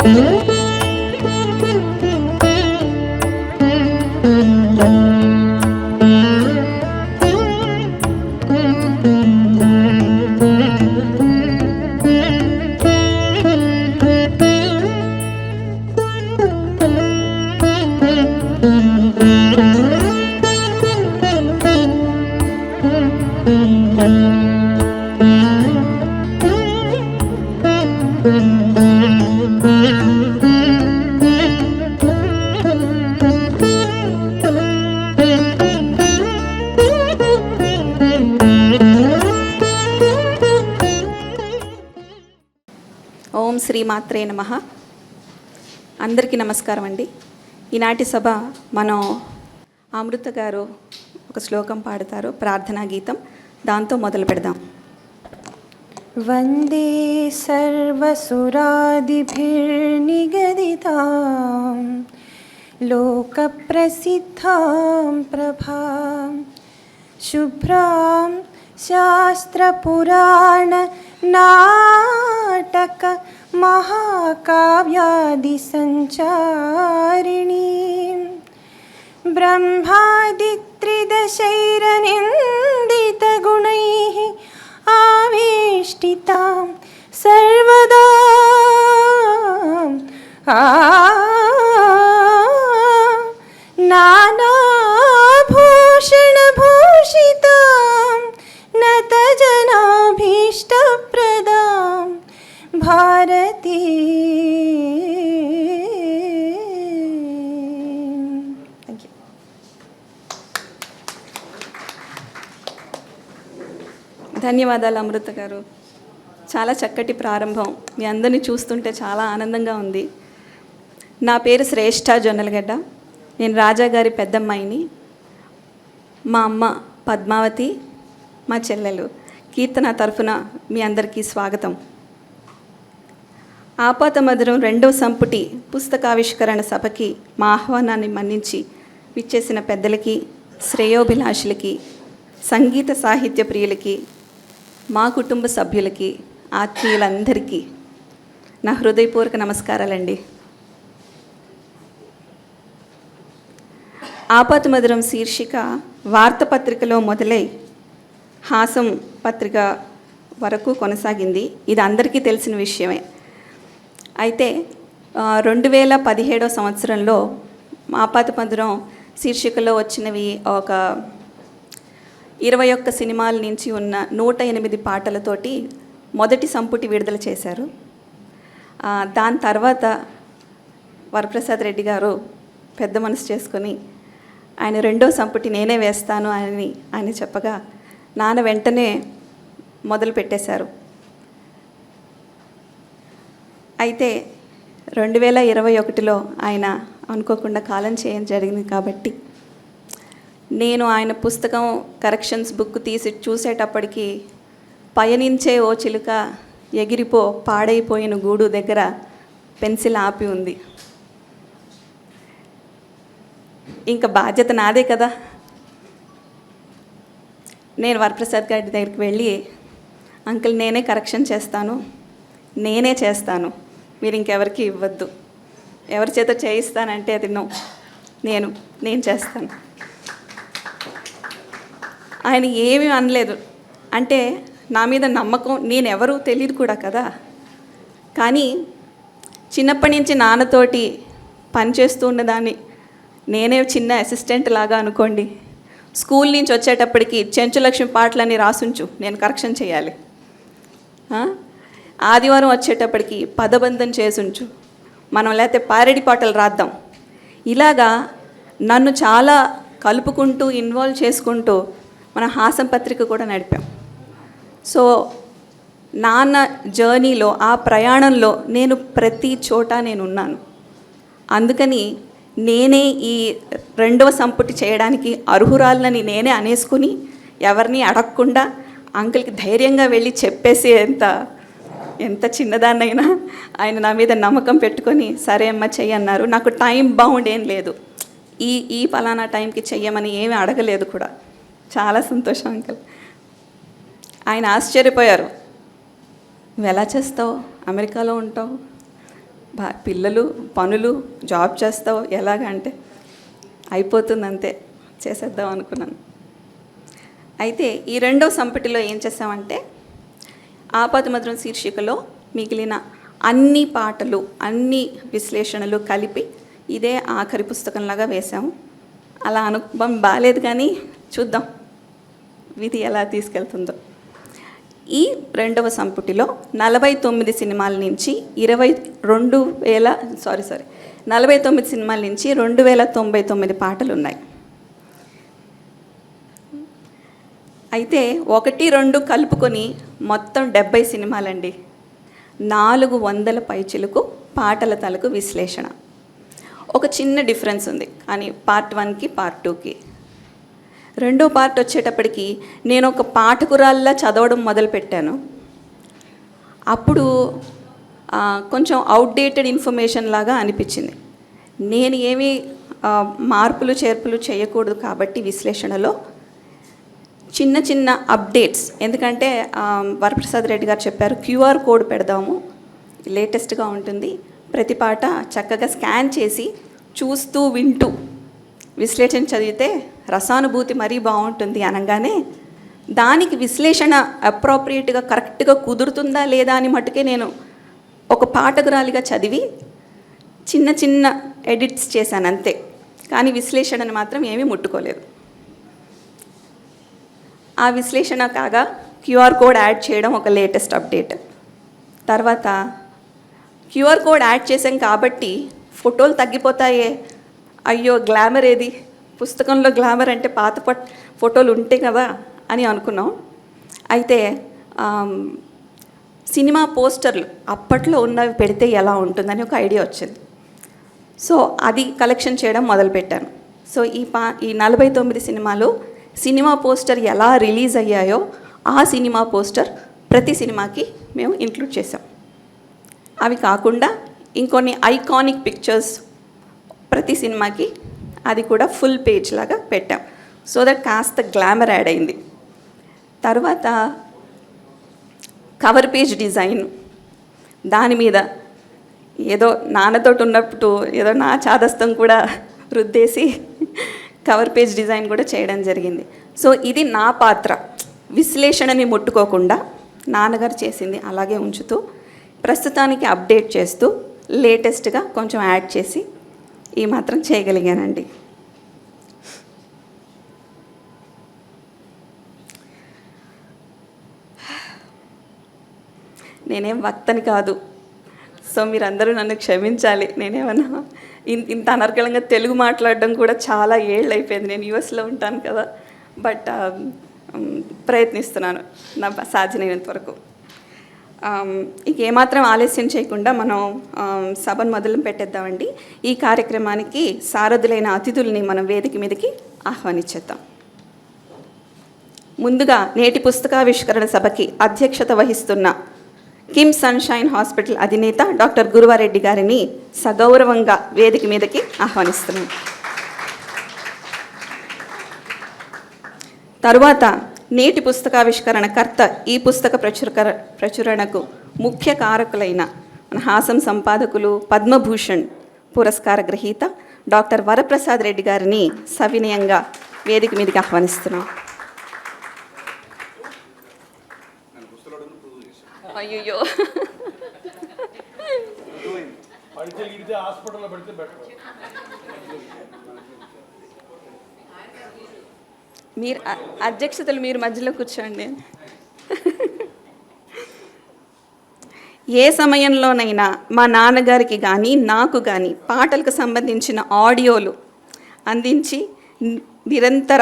ఓం శ్రీమాత్రే నమః. అందరికీ నమస్కారం అండి. ఈనాటి సభ మనం అమృత గారు ఒక శ్లోకం పాడతారు, ప్రార్థనా గీతం. దాంతో మొదలు పెడదాం. వందే సర్వసురాదిభిర్నిగదితాం లోకప్రసిద్ధాం ప్రభాం శుభ్రాం శాస్త్రపురాణ నాటక మహాకావ్యాది సంచారిణీం బ్రహ్మాదిత్రిదశైరనిందితగుణైః ఆవేష్టితాం సర్వదా నానాభూషణభూషితాం నతజనాభీష్టప్రదాం భారతీ. ధన్యవాదాలు అమృత గారు. చాలా చక్కటి ప్రారంభం. మీ అందరినీ చూస్తుంటే చాలా ఆనందంగా ఉంది. నా పేరు శ్రేష్ఠ జొన్నలగడ్డ. నేను రాజాగారి పెద్దమ్మాయిని. మా అమ్మ పద్మావతి, మా చెల్లెలు కీర్తన తరఫున మీ అందరికీ స్వాగతం. ఆపాతమధురం 2వ సంపుటి పుస్తకావిష్కరణ సభకి మా ఆహ్వానాన్ని మన్నించి విచ్చేసిన పెద్దలకి, శ్రేయోభిలాషులకి, సంగీత సాహిత్య ప్రియులకి, మా కుటుంబ సభ్యులకి, ఆత్మీయులందరికీ నా హృదయపూర్వక నమస్కారాలండి. ఆపాతమధురం శీర్షిక వార్తాపత్రికలో మొదలై హాసం పత్రిక వరకు కొనసాగింది. ఇది అందరికీ తెలిసిన విషయమే. అయితే 2017వ సంవత్సరంలో ఆపాతమధురం శీర్షికలో వచ్చినవి ఒక 21 సినిమాల నుంచి ఉన్న 108 పాటలతోటి మొదటి సంపుటి విడుదల చేశారు. దాని తర్వాత వరప్రసాద్ రెడ్డి గారు పెద్ద మనసు చేసుకొని ఆయన 2వ సంపుటి నేనే వేస్తాను అని ఆయన చెప్పగా నాన్న వెంటనే మొదలు పెట్టేశారు. అయితే 2021లో ఆయన అనుకోకుండా కాలం చేయడం జరిగింది. కాబట్టి నేను ఆయన పుస్తకం కరెక్షన్స్ బుక్ తీసి చూసేటప్పటికి పయనించే ఓ చిలుక ఎగిరిపో పాడైపోయిన గూడు దగ్గర పెన్సిల్ ఆపి ఉంది. ఇంకా బాధ్యత నాదే కదా. నేను వరప్రసాద్ గారి దగ్గరికి వెళ్ళి, అంకుల్ నేనే కరెక్షన్ చేస్తాను, నేనే చేస్తాను, మీరు ఇంకెవరికి ఇవ్వద్దు, ఎవరి చేత చేయిస్తానంటే అది నేను చేస్తాను. ఆయన ఏమీ అనలేదు. అంటే నా మీద నమ్మకం, నేనెవరూ తెలియదు కూడా కదా. కానీ చిన్నప్పటి నుంచి నాన్నతోటి పనిచేస్తూ ఉన్నదాన్ని, నేనే చిన్న అసిస్టెంట్ లాగా అనుకోండి. స్కూల్ నుంచి వచ్చేటప్పటికి చెంచులక్ష్మి పాటలన్నీ రాసుంచు, నేను కరెక్షన్ చేయాలి. ఆదివారం వచ్చేటప్పటికి పదబంధం చేసుంచు, మనం లేకపోతే పారెడి పాటలు రాద్దాం. ఇలాగా నన్ను చాలా కలుపుకుంటూ ఇన్వాల్వ్ చేసుకుంటూ మన హాసం పత్రిక కూడా నడిపాం. సో నాన్న జర్నీలో, ఆ ప్రయాణంలో నేను ప్రతి చోట నేనున్నాను. అందుకని నేనే ఈ 2వ సంపుటి చేయడానికి అర్హురాలని నేనే అనేసుకుని ఎవరిని అడగకుండా అంకుల్కి ధైర్యంగా వెళ్ళి చెప్పేసి ఎంత చిన్నదాన్నైనా ఆయన నా మీద నమ్మకం పెట్టుకొని సరే అమ్మ చెయ్యన్నారు. నాకు టైం బౌండ్ ఏం లేదు, ఈ పలానా టైంకి చెయ్యమని ఏమీ అడగలేదు కూడా. చాలా సంతోషం అంకుల్. ఆయన ఆశ్చర్యపోయారు, నువ్వు ఎలా చేస్తావు, అమెరికాలో ఉంటావు, పిల్లలు, పనులు, జాబ్ చేస్తావు ఎలాగంటే అయిపోతుంది అంతే, చేసేద్దాం అనుకున్నాను. అయితే ఈ రెండో సంపుటిలో ఏం చేసామంటే ఆపదమధురం శీర్షికలో మిగిలిన అన్ని పాటలు, అన్ని విశ్లేషణలు కలిపి ఇదే ఆఖరి పుస్తకంలాగా వేశాము. అలా అనుభవం బాగాలేదు, కానీ చూద్దాం విధి ఎలా తీసుకెళ్తుందో. ఈ రెండవ సంపుటిలో 49 సినిమాల నుంచి 49 సినిమాల నుంచి 2099 పాటలు ఉన్నాయి. అయితే 1-2 కలుపుకొని మొత్తం 70 సినిమాలండి. 400 పైచిలకు పాటల తలకు విశ్లేషణ. ఒక చిన్న డిఫరెన్స్ ఉంది, కానీ పార్ట్ 1కి పార్ట్ 2కి. రెండో పార్ట్ వచ్చేటప్పటికి నేను ఒక పాఠకురాల్లా చదవడం మొదలుపెట్టాను. అప్పుడు కొంచెం అవుట్డేటెడ్ ఇన్ఫర్మేషన్ లాగా అనిపించింది. నేను ఏమీ మార్పులు చేర్పులు చేయకూడదు కాబట్టి విశ్లేషణలో చిన్న చిన్న అప్డేట్స్, ఎందుకంటే వరప్రసాద్ రెడ్డి గారు చెప్పారు క్యూఆర్ కోడ్ పెడదాము, లేటెస్ట్గా ఉంటుంది, ప్రతి పాట చక్కగా స్కాన్ చేసి చూస్తూ వింటూ విశ్లేషణ చదివితే రసానుభూతి మరీ బాగుంటుంది అనగానే దానికి విశ్లేషణ అప్రోప్రియేట్గా కరెక్ట్గా కుదురుతుందా లేదా అని మట్టుకే నేను ఒక పాఠకురాలిగా చదివి చిన్న చిన్న ఎడిట్స్ చేశాను అంతే, కానీ విశ్లేషణను మాత్రం ఏమీ ముట్టుకోలేదు. ఆ విశ్లేషణ కాగా క్యూఆర్ కోడ్ యాడ్ చేయడం ఒక లేటెస్ట్ అప్డేట్. తర్వాత క్యూఆర్ కోడ్ యాడ్ చేసాం కాబట్టి ఫోటోలు తగ్గిపోతాయే, అయ్యో గ్లామర్ ఏది, పుస్తకంలో గ్లామర్ అంటే పాత ఫోటోలు ఉంటాయి కదా అని అనుకున్నాం. అయితే సినిమా పోస్టర్లు అప్పట్లో ఉన్నవి పెడితే ఎలా ఉంటుందని ఒక ఐడియా వచ్చింది. సో అది కలెక్షన్ చేయడం మొదలుపెట్టాను. సో ఈ 49 సినిమాలు సినిమా పోస్టర్ ఎలా రిలీజ్ అయ్యాయో ఆ సినిమా పోస్టర్ ప్రతి సినిమాకి మేము ఇంక్లూడ్ చేసాం. అవి కాకుండా ఇంకొన్ని ఐకానిక్ పిక్చర్స్ ప్రతి సినిమాకి అది కూడా ఫుల్ పేజ్ లాగా పెట్టాం. సో దట్ కాస్త గ్లామర్ యాడ్ అయింది. తర్వాత కవర్ పేజ్ డిజైన్, దాని మీద ఏదో నాన్నతోటి ఉన్నప్పుడు ఏదో నా చాదస్తం కూడా రుద్దేసి కవర్ పేజ్ డిజైన్ కూడా చేయడం జరిగింది. సో ఇది నా పాత్ర, విశ్లేషణని ముట్టుకోకుండా నాన్నగారు చేసింది అలాగే ఉంచుతూ ప్రస్తుతానికి అప్డేట్ చేస్తూ లేటెస్ట్గా కొంచెం యాడ్ చేసి ఈ మాత్రం చేయగలిగానండి. నేనేం వక్తని కాదు, సో మీరందరూ నన్ను క్షమించాలి. నేనేమన్నా ఇంత అనర్గళంగా తెలుగు మాట్లాడడం కూడా చాలా ఏళ్ళు అయిపోయింది. నేను యూఎస్లో ఉంటాను కదా, బట్ ప్రయత్నిస్తున్నాను నా సాధ్యమైనంత వరకు. ఇక ఏమాత్రం ఆలస్యం చేయకుండా మనం సభను మొదలు పెట్టేద్దామండి. ఈ కార్యక్రమానికి సారథులైన అతిథుల్ని మనం వేదిక మీదకి ఆహ్వానించేద్దాం. ముందుగా నేటి పుస్తకావిష్కరణ సభకి అధ్యక్షత వహిస్తున్న కిమ్ సన్షైన్ హాస్పిటల్ అధినేత డాక్టర్ గురువారెడ్డి గారిని సగౌరవంగా వేదిక మీదకి ఆహ్వానిస్తున్నాం. తరువాత నేటి పుస్తకావిష్కరణ కర్త, ఈ పుస్తక ప్రచురణకు ముఖ్య కారకులైన మన హాసం సంపాదకులు, పద్మభూషణ్ పురస్కార గ్రహీత డాక్టర్ వరప్రసాద్ రెడ్డి గారిని సవినయంగా వేదిక మీదకి ఆహ్వానిస్తున్నాం. అయ్యో మీరు అధ్యక్షతలు మీరు మధ్యలో కూర్చోండి. ఏ సమయంలోనైనా మా నాన్నగారికి కానీ నాకు కానీ పాటలకు సంబంధించిన ఆడియోలు అందించి నిరంతర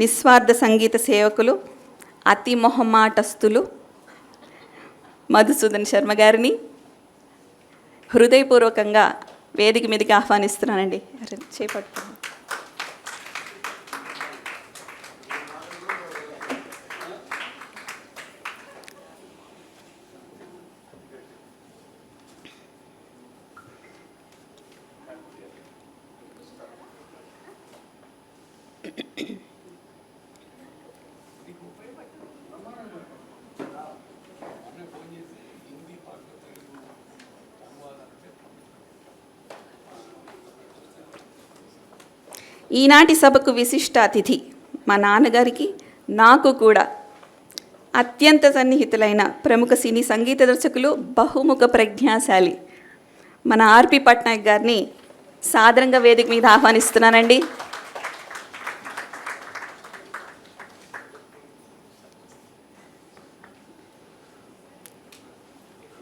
నిస్వార్థ సంగీత సేవకులు, అతి మొహమాటస్తులు మధుసూదన్ శర్మ గారిని హృదయపూర్వకంగా వేదిక మీదకి ఆహ్వానిస్తున్నానండి. చేపట్టు. ఈనాటి సభకు విశిష్ట అతిథి మా నాన్నగారికి నాకు కూడా అత్యంత సన్నిహితులైన ప్రముఖ సినీ సంగీత దర్శకులు, బహుముఖ ప్రజ్ఞాశాలి మన ఆర్పి పట్నాయక్ గారిని సాదరంగా వేదిక మీద ఆహ్వానిస్తున్నానండి.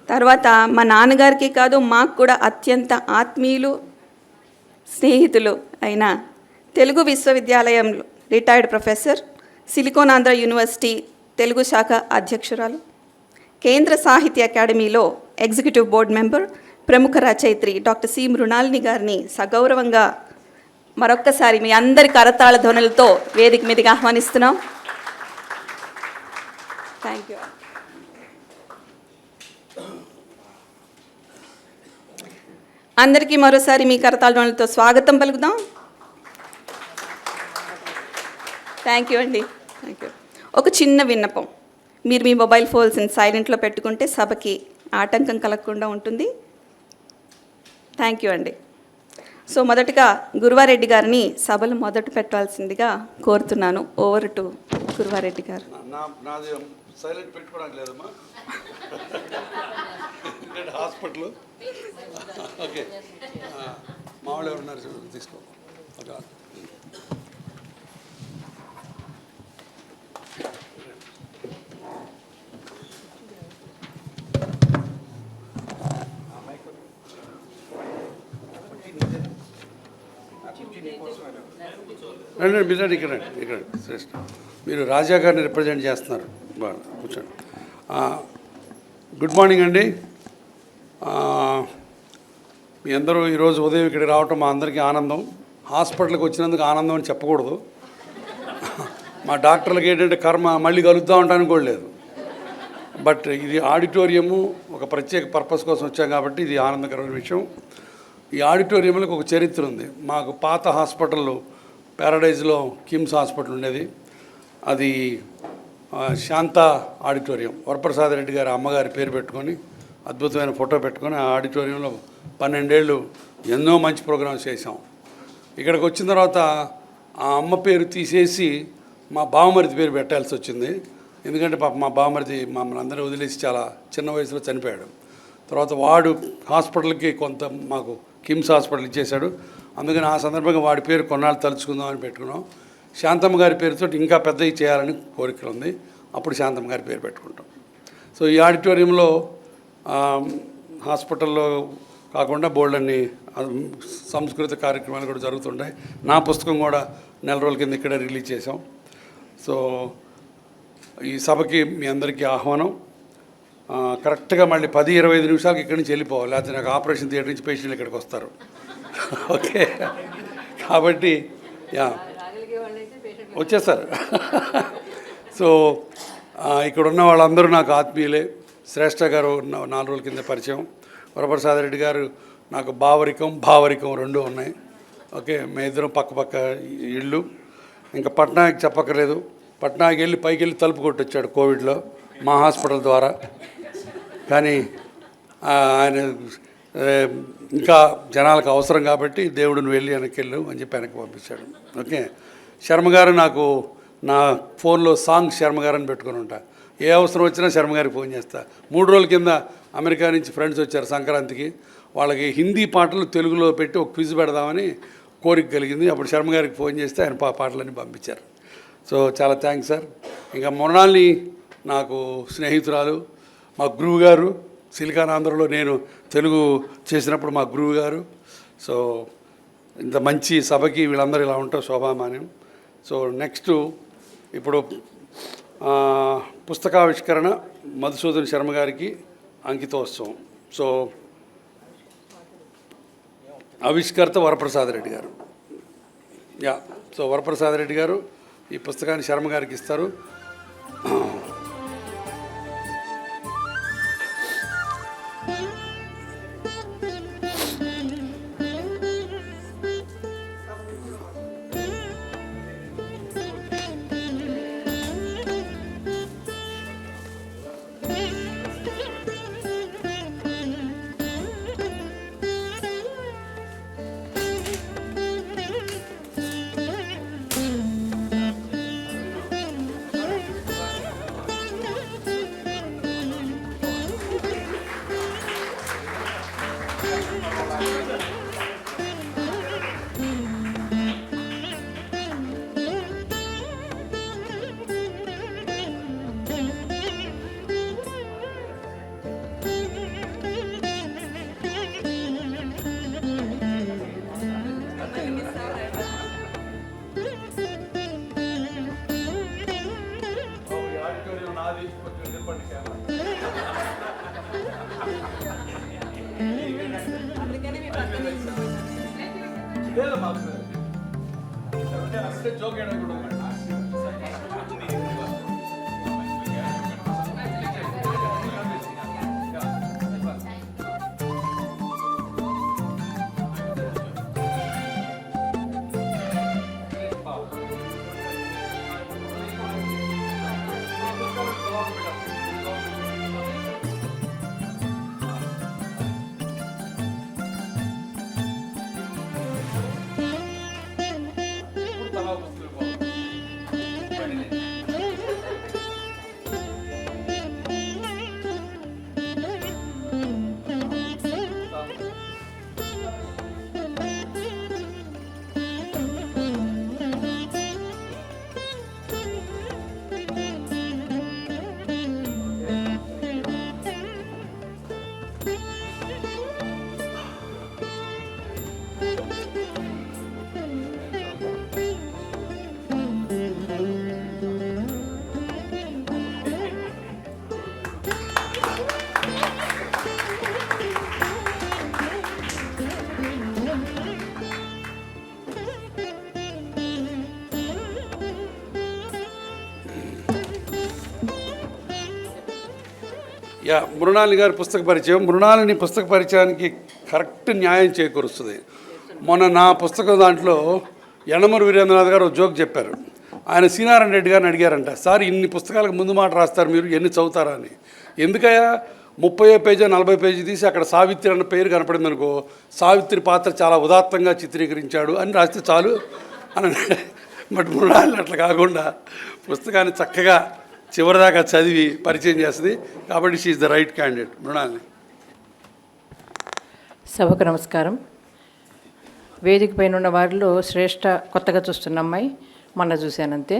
తర్వాత మా నాన్నగారికి కాదు, మాకు కూడా అత్యంత ఆత్మీయులు, స్నేహితులు అయిన తెలుగు విశ్వవిద్యాలయం retired professor, silicon Andhra university Telugu శాఖ అధ్యక్షురాలు, కేంద్ర సాహిత్య అకాడమీలో ఎగ్జిక్యూటివ్ బోర్డు మెంబర్, ప్రముఖ రచయిత్రి డాక్టర్ సి మృణాలిని గారిని సగౌరవంగా మరొక్కసారి మీ అందరి కరతాళ ధ్వనులతో వేదిక మీదకి ఆహ్వానిస్తున్నాం. Thank you. అందరికీ మరోసారి మీ కరతాళ ధ్వనులతో స్వాగతం పలుకుదాం. థ్యాంక్ యూ అండి. Thank you. ఒక చిన్న విన్నపం, మీరు మీ మొబైల్ ఫోన్స్ని సైలెంట్లో పెట్టుకుంటే సభకి ఆటంకం కలగకుండా ఉంటుంది. థ్యాంక్ యూ అండి. సో మొదటగా గురువారెడ్డి గారిని సభలు మొదట పెట్టాల్సిందిగా కోరుతున్నాను. ఓవర్ టు గురువారెడ్డి గారు. నాది సైలెంట్ పెట్టుకోవడానికి లేదమ్మా, హాస్పిటల్. ఓకే, మామూలు ఎవరున్నారు తీసుకో. ఓకే, రండి మీరు ఇక్కడ శ్రేష్ఠ. మీరు రాజా గారిని రిప్రజెంట్ చేస్తున్నారు. బాగా కూర్చోండి. గుడ్ మార్నింగ్ అండి. మీ అందరూ ఈరోజు ఉదయం ఇక్కడికి రావటం మా అందరికీ ఆనందం. హాస్పిటల్కి వచ్చినందుకు ఆనందం అని చెప్పకూడదు. మా డాక్టర్లకి ఏంటంటే కర్మ మళ్ళీ కలుద్దాం అంటానికి కూడా లేదు. బట్ ఇది ఆడిటోరియము ఒక ప్రత్యేక పర్పస్ కోసం వచ్చాం కాబట్టి ఇది ఆనందకరమైన విషయం. ఈ ఆడిటోరియంలో ఒక చరిత్ర ఉంది. మాకు పాత హాస్పిటల్ ప్యారడైజ్లో కిమ్స్ హాస్పిటల్ ఉండేది. అది శాంత ఆడిటోరియం. వరప్రసాద్ రెడ్డి గారి అమ్మగారి పేరు పెట్టుకొని అద్భుతమైన ఫోటో పెట్టుకొని ఆ ఆడిటోరియంలో 12 ఏళ్ళు ఎన్నో మంచి ప్రోగ్రామ్స్ చేసాం. ఇక్కడికి వచ్చిన తర్వాత ఆ అమ్మ పేరు తీసేసి మా బావమరిది పేరు పెట్టాల్సి వచ్చింది. ఎందుకంటే పాప మా బావమరిది మమ్మల్ని అందరూ వదిలేసి చాలా చిన్న వయసులో చనిపోయాడు. తర్వాత వాడు హాస్పిటల్కి కొంత మాకు కిమ్స్ హాస్పిటల్ ఇచ్చేశాడు. అందుకని ఆ సందర్భంగా వాడి పేరు కొన్నాళ్ళు తలుచుకుందామని పెట్టుకున్నాం. శాంతమ్మ గారి పేరుతో ఇంకా పెద్దవి చేయాలని కోరిక ఉంది. అప్పుడు శాంతమ్మ గారి పేరు పెట్టుకుంటాం. సో ఈ ఆడిటోరియంలో హాస్పిటల్లో కాకుండా బోల్డన్ని సంస్కృత కార్యక్రమాలు కూడా జరుగుతుంటాయి. నా పుస్తకం కూడా నెల రోజుల కింద ఇక్కడే రిలీజ్ చేసాం. సో ఈ సభకి మీ అందరికీ ఆహ్వానం. కరెక్ట్గా మళ్ళీ 10-25 నిమిషాలకి ఇక్కడి నుంచి వెళ్ళిపోవాలి, లేకపోతే నాకు ఆపరేషన్ థియేటర్ నుంచి పేషెంట్లు ఇక్కడికి వస్తారు. ఓకే, కాబట్టి వచ్చేస్తారు. సో ఇక్కడ ఉన్న వాళ్ళందరూ నాకు ఆత్మీయులే. శ్రేష్ఠ గారు 4 రోజుల కింద పరిచయం. వరప్రసాద్ రెడ్డి గారు నాకు భావరికం రెండూ ఉన్నాయి. ఓకే, మేము ఇద్దరం పక్క ఇళ్ళు. ఇంకా పట్నాయక్ చెప్పక్కర్లేదు. పట్నాయక్ వెళ్ళి పైకి వెళ్ళి తలుపు కొట్టొచ్చాడు కోవిడ్లో మా హాస్పిటల్ ద్వారా. కానీ ఆయన ఇంకా జనాలకు అవసరం కాబట్టి దేవుడిని వెళ్ళి వెనక్కి వెళ్ళు అని చెప్పి వెనక్కి పంపించాడు. ఓకే, శర్మ గారు నాకు నా ఫోన్లో సాంగ్ శర్మ గారు అని పెట్టుకుని ఉంటా. ఏ అవసరం వచ్చినా శర్మ గారికి ఫోన్ చేస్తా. 3 రోజుల కింద అమెరికా నుంచి ఫ్రెండ్స్ వచ్చారు సంక్రాంతికి. వాళ్ళకి హిందీ పాటలు తెలుగులో పెట్టి ఒక క్విజ్ పెడదామని కోరిక కలిగింది. అప్పుడు శర్మ గారికి ఫోన్ చేస్తే ఆయన పాటలన్నీ పంపించారు. సో చాలా థ్యాంక్స్ సార్. ఇంకా మృణాలిని నాకు స్నేహితురాలు, మా గురువు గారు. సిలికాన్ ఆంధ్రలో నేను తెలుగు చేసినప్పుడు మా గురువు గారు. సో ఇంత మంచి సభకి వీళ్ళందరూ ఇలా ఉంటారు శోభామాన్యం. సో నెక్స్ట్ ఇప్పుడు పుస్తకావిష్కరణ మధుసూదన్ శర్మ గారికి అంకితోత్సవం. సో ఆవిష్కర్త వరప్రసాద్ రెడ్డి గారు. సో వరప్రసాద్ రెడ్డి గారు ఈ పుస్తకాన్ని శర్మ గారికి ఇస్తారు. మృణాలిని గారి పుస్తక పరిచయం. మృణాలిని పుస్తక పరిచయానికి కరెక్ట్ న్యాయం చేకూరుస్తుంది. మొన్న నా పుస్తకం దాంట్లో యనమూరి వీరేంద్రనాథ్ గారు ఒక జోక్ చెప్పారు. ఆయన సీనారాయణ రెడ్డి గారిని అడిగారంట, సార్ ఇన్ని పుస్తకాలకు ముందు మాట రాస్తారు మీరు, ఎన్ని చదువుతారా అని. ఎందుకయ్యా 30 పేజీ 40 పేజీ తీసి అక్కడ సావిత్రి అన్న పేరు కనపడింది అనుకో, సావిత్రి పాత్ర చాలా ఉదాత్తంగా చిత్రీకరించాడు అని రాస్తే చాలు అని. బట్ మృణాలిని అట్లా కాకుండా పుస్తకాన్ని చక్కగా చివరిదాకా చదివి పరిచయం చేస్తుంది. కాబట్టి she is the right candidate. Mrinalini. సభకు నమస్కారం. వేదిక పైన ఉన్న వారిలో శ్రేష్ఠ కొత్తగా చూస్తున్న అమ్మాయి మొన్న చూశానంతే,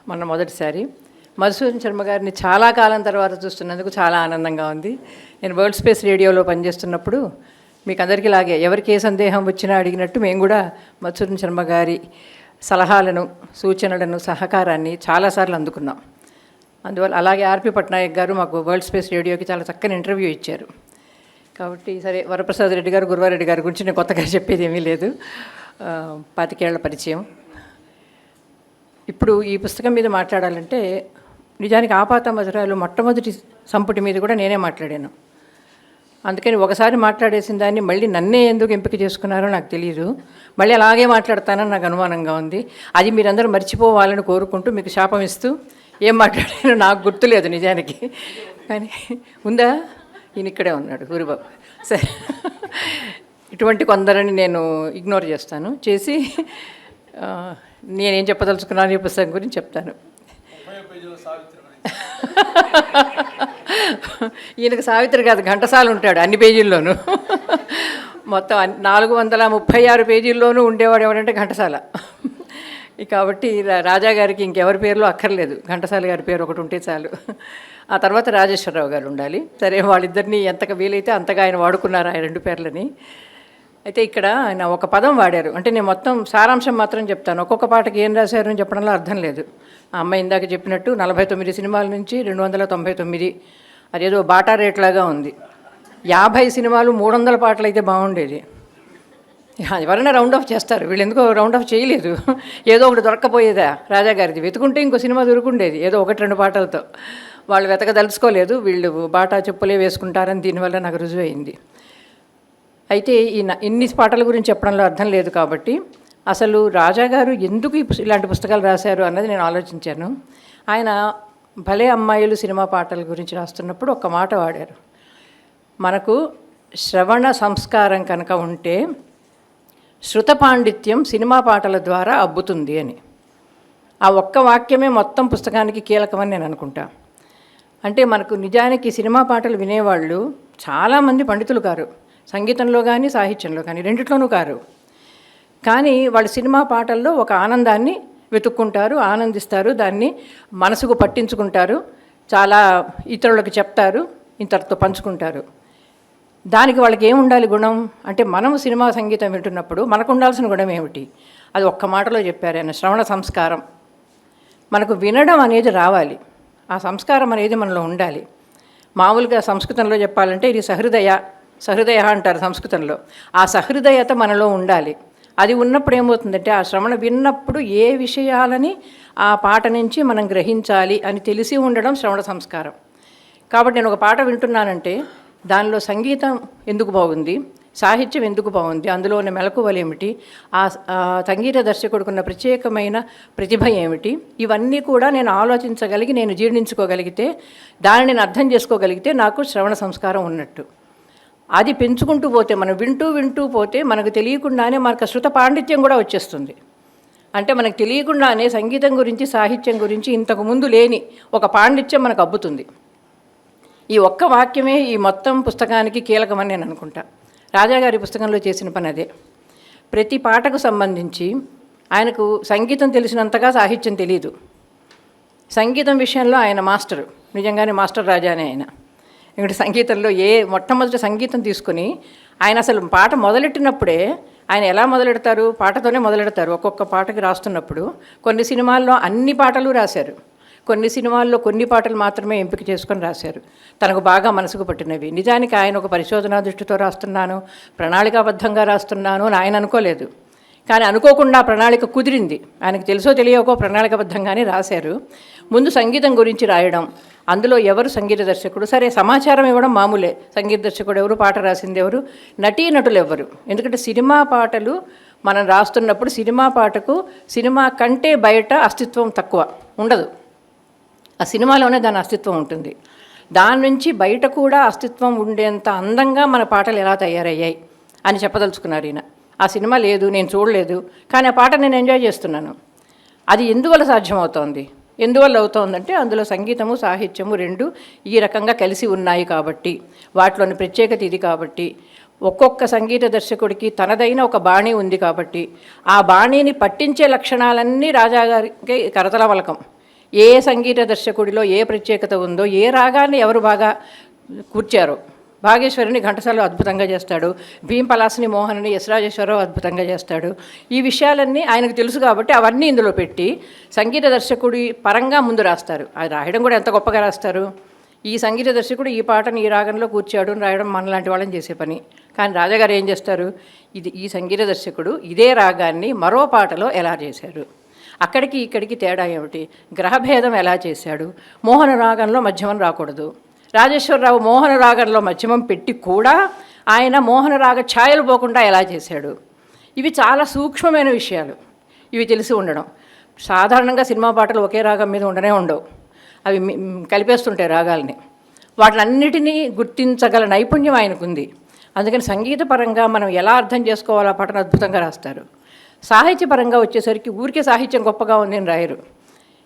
మొన్న మొదటిసారి. మధుసూదన్ శర్మ గారిని చాలా కాలం తర్వాత చూస్తున్నందుకు చాలా ఆనందంగా ఉంది. నేను వరల్డ్ స్పేస్ రేడియోలో పనిచేస్తున్నప్పుడు మీకు అందరికీ లాగే ఎవరికి ఏ సందేహం వచ్చినా అడిగినట్టు మేము కూడా మధుసూదన్ శర్మ గారి సలహాలను, సూచనలను, సహకారాన్ని చాలాసార్లు అందుకున్నాం. అందువల్ల అలాగే ఆర్పి పట్నాయక్ గారు మాకు వరల్డ్ స్పేస్ రేడియోకి చాలా చక్కని ఇంటర్వ్యూ ఇచ్చారు. కాబట్టి సరే, వరప్రసాద్ రెడ్డి గారు, గురువారెడ్డి గారి గురించి నేను కొత్తగా చెప్పేది ఏమీ లేదు. 25 ఏళ్ల పరిచయం. ఇప్పుడు ఈ పుస్తకం మీద మాట్లాడాలంటే నిజానికి ఆపాత మధురాలు మొట్టమొదటి సంపుటి మీద కూడా నేనే మాట్లాడాను. అందుకని ఒకసారి మాట్లాడేసిన దాన్ని మళ్ళీ నన్నే ఎందుకు ఎంపిక చేసుకున్నారో నాకు తెలియదు. మళ్ళీ అలాగే మాట్లాడతానని నాకు అనుమానంగా ఉంది. అది మీరందరూ మర్చిపోవాలని కోరుకుంటూ మీకు శాపం ఇస్తూ ఏం మాట్లాడానో నాకు గుర్తులేదు నిజానికి. కానీ ఉందా? ఈయన ఇక్కడే ఉన్నాడు, గురుబాబు. సరే, ఇటువంటి కొందరిని నేను ఇగ్నోర్ చేసి నేనేం చెప్పదలుచుకున్నాను ఈ పుస్తకం గురించి చెప్తాను. ఈయనకు సావిత్రి కాదు, ఘంటసాల ఉంటాడు అన్ని పేజీల్లోనూ. మొత్తం 436 పేజీల్లోనూ ఉండేవాడు ఎవరంటే ఘంటసాల. కాబట్టి రాజా గారికి ఇంకెవరి పేర్లు అక్కర్లేదు, ఘంటసాల గారి పేరు ఒకటి ఉంటే చాలు. ఆ తర్వాత రాజేశ్వరరావు గారు ఉండాలి. సరే, వాళ్ళిద్దరినీ ఎంతగా వీలైతే అంతగా ఆయన వాడుకున్నారు ఆ 2 పేర్లని. అయితే ఇక్కడ ఆయన ఒక పదం వాడారు. అంటే నేను మొత్తం సారాంశం మాత్రం చెప్తాను. ఒక్కొక్క పాటకి ఏం రాశారు అని చెప్పడంలో అర్థం లేదు. ఆ అమ్మాయి ఇందాక చెప్పినట్టు 49 సినిమాల నుంచి 299, అదేదో బాటా రేట్లాగా ఉంది. 50 సినిమాలు 300 పాటలు అయితే బాగుండేది. ఎవరైనా రౌండ్ ఆఫ్ చేస్తారు, వీళ్ళు ఎందుకో రౌండ్ ఆఫ్ చేయలేదు. ఏదో ఒకటి దొరక్కపోయేదా రాజాగారిది, వెతుకుంటే ఇంకో సినిమా దొరుకుండేది ఏదో 1-2 పాటలతో. వాళ్ళు వెతకదలుచుకోలేదు, వీళ్ళు బాటా చెప్పులే వేసుకుంటారని దీనివల్ల నాకు రుజువు అయింది. అయితే ఇన్ని పాటల గురించి చెప్పడంలో అర్థం లేదు. కాబట్టి అసలు రాజాగారు ఎందుకు ఇలాంటి పుస్తకాలు రాశారు అన్నది నేను ఆలోచించాను. ఆయన భలే అమ్మాయిలు సినిమా పాటల గురించి రాస్తున్నప్పుడు ఒక మాట వాడారు, మనకు శ్రవణ సంస్కారం కనుక ఉంటే శృత పాండిత్యం సినిమా పాటల ద్వారా అబ్బుతుంది అని. ఆ ఒక్క వాక్యమే మొత్తం పుస్తకానికి కీలకమని నేను అనుకుంటా. అంటే మనకు నిజానికి సినిమా పాటలు వినేవాళ్ళు చాలామంది పండితులు కారు, సంగీతంలో కానీ సాహిత్యంలో కానీ రెండిట్లోనూ కారు. కానీ వాళ్ళు సినిమా పాటల్లో ఒక ఆనందాన్ని వెతుక్కుంటారు, ఆనందిస్తారు, దాన్ని మనసుకు పట్టించుకుంటారు, చాలా ఇతరులకు చెప్తారు, ఇతరులతో పంచుకుంటారు. దానికి వాళ్ళకి ఏముండాలి గుణం అంటే, మనం సినిమా సంగీతం వింటున్నప్పుడు మనకు ఉండాల్సిన గుణం ఏమిటి? అది ఒక్క మాటలో చెప్పారు ఆయన, శ్రవణ సంస్కారం. మనకు వినడం అనేది రావాలి, ఆ సంస్కారం అనేది మనలో ఉండాలి. మామూలుగా సంస్కృతంలో చెప్పాలంటే ఇది సహృదయ అంటారు సంస్కృతంలో. ఆ సహృదయత మనలో ఉండాలి. అది ఉన్నప్పుడు ఏమవుతుందంటే, ఆ శ్రవణ విన్నప్పుడు ఏ విషయాలని ఆ పాట నుంచి మనం గ్రహించాలి అని తెలిసి ఉండడం శ్రవణ సంస్కారం. కాబట్టి నేను ఒక పాట వింటున్నానంటే దానిలో సంగీతం ఎందుకు బాగుంది, సాహిత్యం ఎందుకు బాగుంది, అందులో ఉన్న మెలకువలు ఏమిటి, ఆ సంగీత దర్శకుడుకున్న ప్రత్యేకమైన ప్రతిభ ఏమిటి, ఇవన్నీ కూడా నేను ఆలోచించగలిగి నేను జీర్ణించుకోగలిగితే, దానిని నేను అర్థం చేసుకోగలిగితే నాకు శ్రవణ సంస్కారం ఉన్నట్టు. అది పెంచుకుంటూ పోతే, మనం వింటూ పోతే మనకు తెలియకుండానే మనకు శృత పాండిత్యం కూడా వచ్చేస్తుంది. అంటే మనకు తెలియకుండానే సంగీతం గురించి సాహిత్యం గురించి ఇంతకుముందు లేని ఒక పాండిత్యం మనకు అబ్బుతుంది. ఈ ఒక్క వాక్యమే ఈ మొత్తం పుస్తకానికి కీలకమని నేను అనుకుంటా. రాజాగారి పుస్తకంలో చేసిన పని అదే. ప్రతి పాటకు సంబంధించి ఆయనకు సంగీతం తెలిసినంతగా సాహిత్యం తెలియదు. సంగీతం విషయంలో ఆయన మాస్టరు, నిజంగానే మాస్టర్ రాజానే ఆయన. ఇక్కడ సంగీతంలో మొట్టమొదటి సంగీతం తీసుకుని ఆయన అసలు పాట మొదలెట్టినప్పుడే ఆయన ఎలా మొదలెడతారు, పాటతోనే మొదలెడతారు. ఒక్కొక్క పాటకి రాస్తున్నప్పుడు కొన్ని సినిమాల్లో అన్ని పాటలు రాశారు, కొన్ని సినిమాల్లో కొన్ని పాటలు మాత్రమే ఎంపిక చేసుకొని రాశారు, తనకు బాగా మనసుకు పట్టినవి. నిజానికి ఆయన ఒక పరిశోధనా దృష్టితో రాస్తున్నాను, ప్రణాళికాబద్ధంగా రాస్తున్నాను అని ఆయన అనుకోలేదు. కానీ అనుకోకుండా ప్రణాళిక కుదిరింది. ఆయనకు తెలుసో తెలియకో ప్రణాళికాబద్ధంగానే రాశారు. ముందు సంగీతం గురించి రాయడం, అందులో ఎవరు సంగీత దర్శకుడు, సరే సమాచారం ఇవ్వడం మామూలే, సంగీత దర్శకుడు ఎవరు, పాట రాసింది ఎవరు, నటీనటులు ఎవరు. ఎందుకంటే సినిమా పాటలు మనం రాస్తున్నప్పుడు సినిమా పాటకు సినిమా కంటే బయట అస్తిత్వం తక్కువ ఉండదు. ఆ సినిమాలోనే దాని అస్తిత్వం ఉంటుంది. దాని నుంచి బయట కూడా అస్తిత్వం ఉండేంత అందంగా మన పాటలు ఎలా తయారయ్యాయి అని చెప్పదలుచుకున్నారు ఈయన. ఆ సినిమా లేదు, నేను చూడలేదు, కానీ ఆ పాట నేను ఎంజాయ్ చేస్తున్నాను. అది ఎందువల్ల సాధ్యమవుతోంది, ఎందువల్ల అవుతోందంటే అందులో సంగీతము సాహిత్యము రెండు ఈ రకంగా కలిసి ఉన్నాయి కాబట్టి, వాటిలోని ప్రత్యేకత ఇది కాబట్టి, ఒక్కొక్క సంగీత దర్శకుడికి తనదైన ఒక బాణీ ఉంది కాబట్టి, ఆ బాణీని పట్టించే లక్షణాలన్నీ రాజాగారికి కరతలవలకం. ఏ సంగీత దర్శకుడిలో ఏ ప్రత్యేకత ఉందో, ఏ రాగాన్ని ఎవరు బాగా కూర్చారో, భాగేశ్వరిని ఘంటసాల అద్భుతంగా చేస్తాడు, భీంపలాసిని మోహన్ని ఎస్ రాజేశ్వరరావు అద్భుతంగా చేస్తాడు. ఈ విషయాలన్నీ ఆయనకు తెలుసు కాబట్టి అవన్నీ ఇందులో పెట్టి సంగీత దర్శకుడి పరంగా ముందు రాస్తారు. అది రాయడం కూడా ఎంత గొప్పగా రాస్తారు. ఈ సంగీత దర్శకుడు ఈ పాటను ఈ రాగంలో కూర్చాడు అని రాయడం మనలాంటి వాళ్ళని చేసే పని. కానీ రాజాగారు ఏం చేస్తారు, ఈ సంగీత దర్శకుడు ఇదే రాగాన్ని మరో పాటలో ఎలా చేశారు, అక్కడికి ఇక్కడికి తేడా ఏమిటి, గ్రహభేదం ఎలా చేశాడు, మోహన రాగంలో మధ్యమం రాకూడదు, రాజేశ్వరరావు మోహన రాగంలో మధ్యమం పెట్టి కూడా ఆయన మోహన రాగ ఛాయలు పోకుండా ఎలా చేశాడు. ఇవి చాలా సూక్ష్మమైన విషయాలు, ఇవి తెలిసి ఉండడం. సాధారణంగా సినిమా పాటలు ఒకే రాగం మీద ఉండనే ఉండవు, అవి కలిపేస్తుంటాయి రాగాల్ని. వాటినన్నిటినీ గుర్తించగల నైపుణ్యం ఆయనకుంది. అందుకని సంగీతపరంగా మనం ఎలా అర్థం చేసుకోవాలో ఆ పాటను అద్భుతంగా రాస్తారు. సాహిత్యపరంగా వచ్చేసరికి ఊరికే సాహిత్యం గొప్పగా ఉంది అని రాయరు.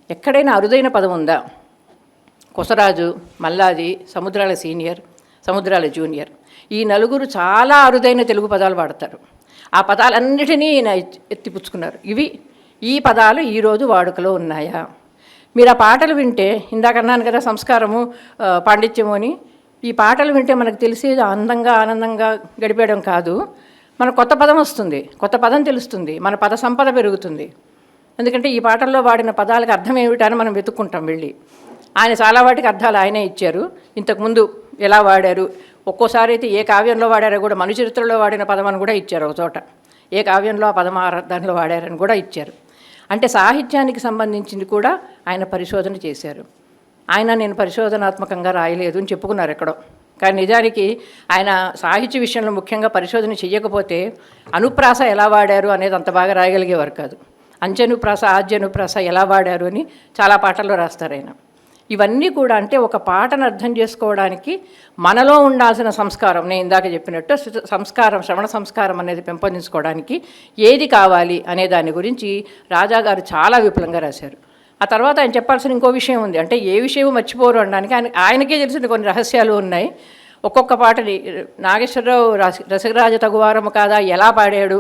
ఎక్కడైనా అరుదైన పదం ఉందా, కొసరాజు, మల్లాది, సముద్రాల సీనియర్, సముద్రాల జూనియర్, ఈ నలుగురు చాలా అరుదైన తెలుగు పదాలు వాడతారు. ఆ పదాలన్నిటినీ ఎత్తిపుచ్చుకున్నారు. ఈ పదాలు ఈరోజు వాడుకలో ఉన్నాయా? మీరు ఆ పాటలు వింటే, ఇందాక అన్నాను కదా సంస్కారము పాండిత్యము అని, ఈ పాటలు వింటే మనకు తెలిసేది అందంగా ఆనందంగా గడిపేయడం కాదు, మన కొత్త పదం వస్తుంది, కొత్త పదం తెలుస్తుంది, మన పద సంపద పెరుగుతుంది. ఎందుకంటే ఈ పాటల్లో వాడిన పదాలకు అర్థం ఏమిటని మనం వెతుక్కుంటాం వెళ్ళి. ఆయన చాలా వాటికి అర్థాలు ఆయనే ఇచ్చారు. ఇంతకుముందు ఎలా వాడారు, ఒక్కోసారి అయితే ఏ కావ్యంలో వాడారో కూడా, మనుచరిత్రలో వాడిన పదం అని కూడా ఇచ్చారు ఒక చోట, ఏ కావ్యంలో ఆ పదం దానిలో వాడారని కూడా ఇచ్చారు. అంటే సాహిత్యానికి సంబంధించింది కూడా ఆయన పరిశోధన చేశారు. నేను పరిశోధనాత్మకంగా రాయలేదు అని చెప్పుకున్నారు ఎక్కడో, కానీ నిజానికి ఆయన సాహిత్య విషయంలో ముఖ్యంగా పరిశోధన చేయకపోతే అనుప్రాస ఎలా వాడారు అనేది అంత బాగా రాయగలిగేవారు కాదు. అంచెనుప్రాస ఆద్యనుప్రాస ఎలా వాడారు అని చాలా పాటల్లో రాస్తారు ఆయన. ఇవన్నీ కూడా అంటే ఒక పాటను అర్థం చేసుకోవడానికి మనలో ఉండాల్సిన సంస్కారం, నేను ఇందాక చెప్పినట్టు సంస్కారం, శ్రవణ సంస్కారం అనేది పెంపొందించుకోవడానికి ఏది కావాలి అనే దాని గురించి రాజాగారు చాలా విపులంగా రాశారు. ఆ తర్వాత ఆయన చెప్పాల్సిన ఇంకో విషయం ఉంది, అంటే ఏ విషయం మర్చిపోరు అనడానికి ఆయనకే తెలిసిన కొన్ని రహస్యాలు ఉన్నాయి. ఒక్కొక్క పాటని నాగేశ్వరరావు రసరాజ తగువారము కాదా ఎలా పాడాడు,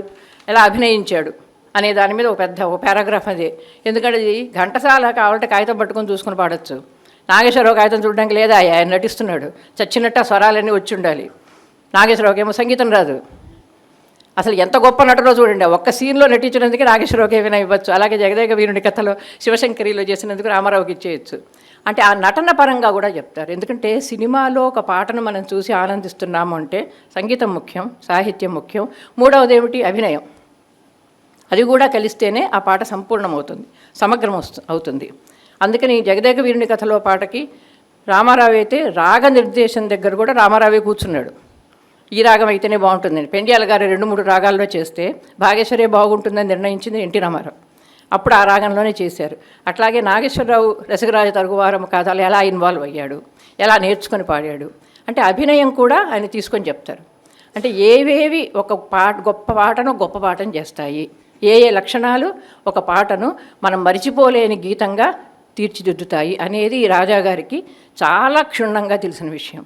ఎలా అభినయించాడు అనే దాని మీద ఒక పారాగ్రాఫ్ అది. ఎందుకంటే ఇది ఘంటసాల కావాలంటే కాగితం పట్టుకొని చూసుకుని పాడొచ్చు. నాగేశ్వరరావు కాగితం చూడడానికి లేదా, ఆయన నటిస్తున్నాడు, చచ్చినట్టు ఆ స్వరాలన్నీ వచ్చి ఉండాలి. నాగేశ్వరరావుకి ఏమో సంగీతం రాదు. అసలు ఎంత గొప్ప నటులో చూడండి, ఒక్క సీన్లో నటించినందుకే నాగేశ్వరరావుకి ఏమైనా ఇవ్వచ్చు. అలాగే జగదేక వీరుని కథలో శివశంకరిలో చేసినందుకు రామారావుకి ఇచ్చేయచ్చు. అంటే ఆ నటన పరంగా కూడా చెప్తారు. ఎందుకంటే సినిమాలో ఒక పాటను మనం చూసి ఆనందిస్తున్నాము అంటే సంగీతం ముఖ్యం, సాహిత్యం ముఖ్యం, మూడవది ఏమిటి, అభినయం. అది కూడా కలిస్తేనే ఆ పాట సంపూర్ణమవుతుంది, సమగ్రం అవుతుంది. అందుకని జగదేక వీరుని కథలో పాటకి రామారావు అయితే రాగ నిర్దేశం దగ్గర కూడా రామారావే కూర్చున్నాడు. ఈ రాగం అయితేనే బాగుంటుందని. పెండ్యాల గారు 2-3 రాగాల్లో చేస్తే భాగేశ్వరే బాగుంటుందని నిర్ణయించింది ఎన్టీ రామారావు. అప్పుడు ఆ రాగంలోనే చేశారు. అట్లాగే నాగేశ్వరరావు రసరాజ తగువారము కాదాలు ఎలా ఇన్వాల్వ్ అయ్యాడు, ఎలా నేర్చుకొని పాడాడు అంటే అభినయం కూడా ఆయన తీసుకొని చెప్తారు. అంటే ఏవేవి ఒక గొప్ప పాటను చేస్తాయి, ఏ లక్షణాలు ఒక పాటను మనం మరిచిపోలేని గీతంగా తీర్చిదిద్దుతాయి అనేది రాజాగారికి చాలా క్షుణ్ణంగా తెలిసిన విషయం.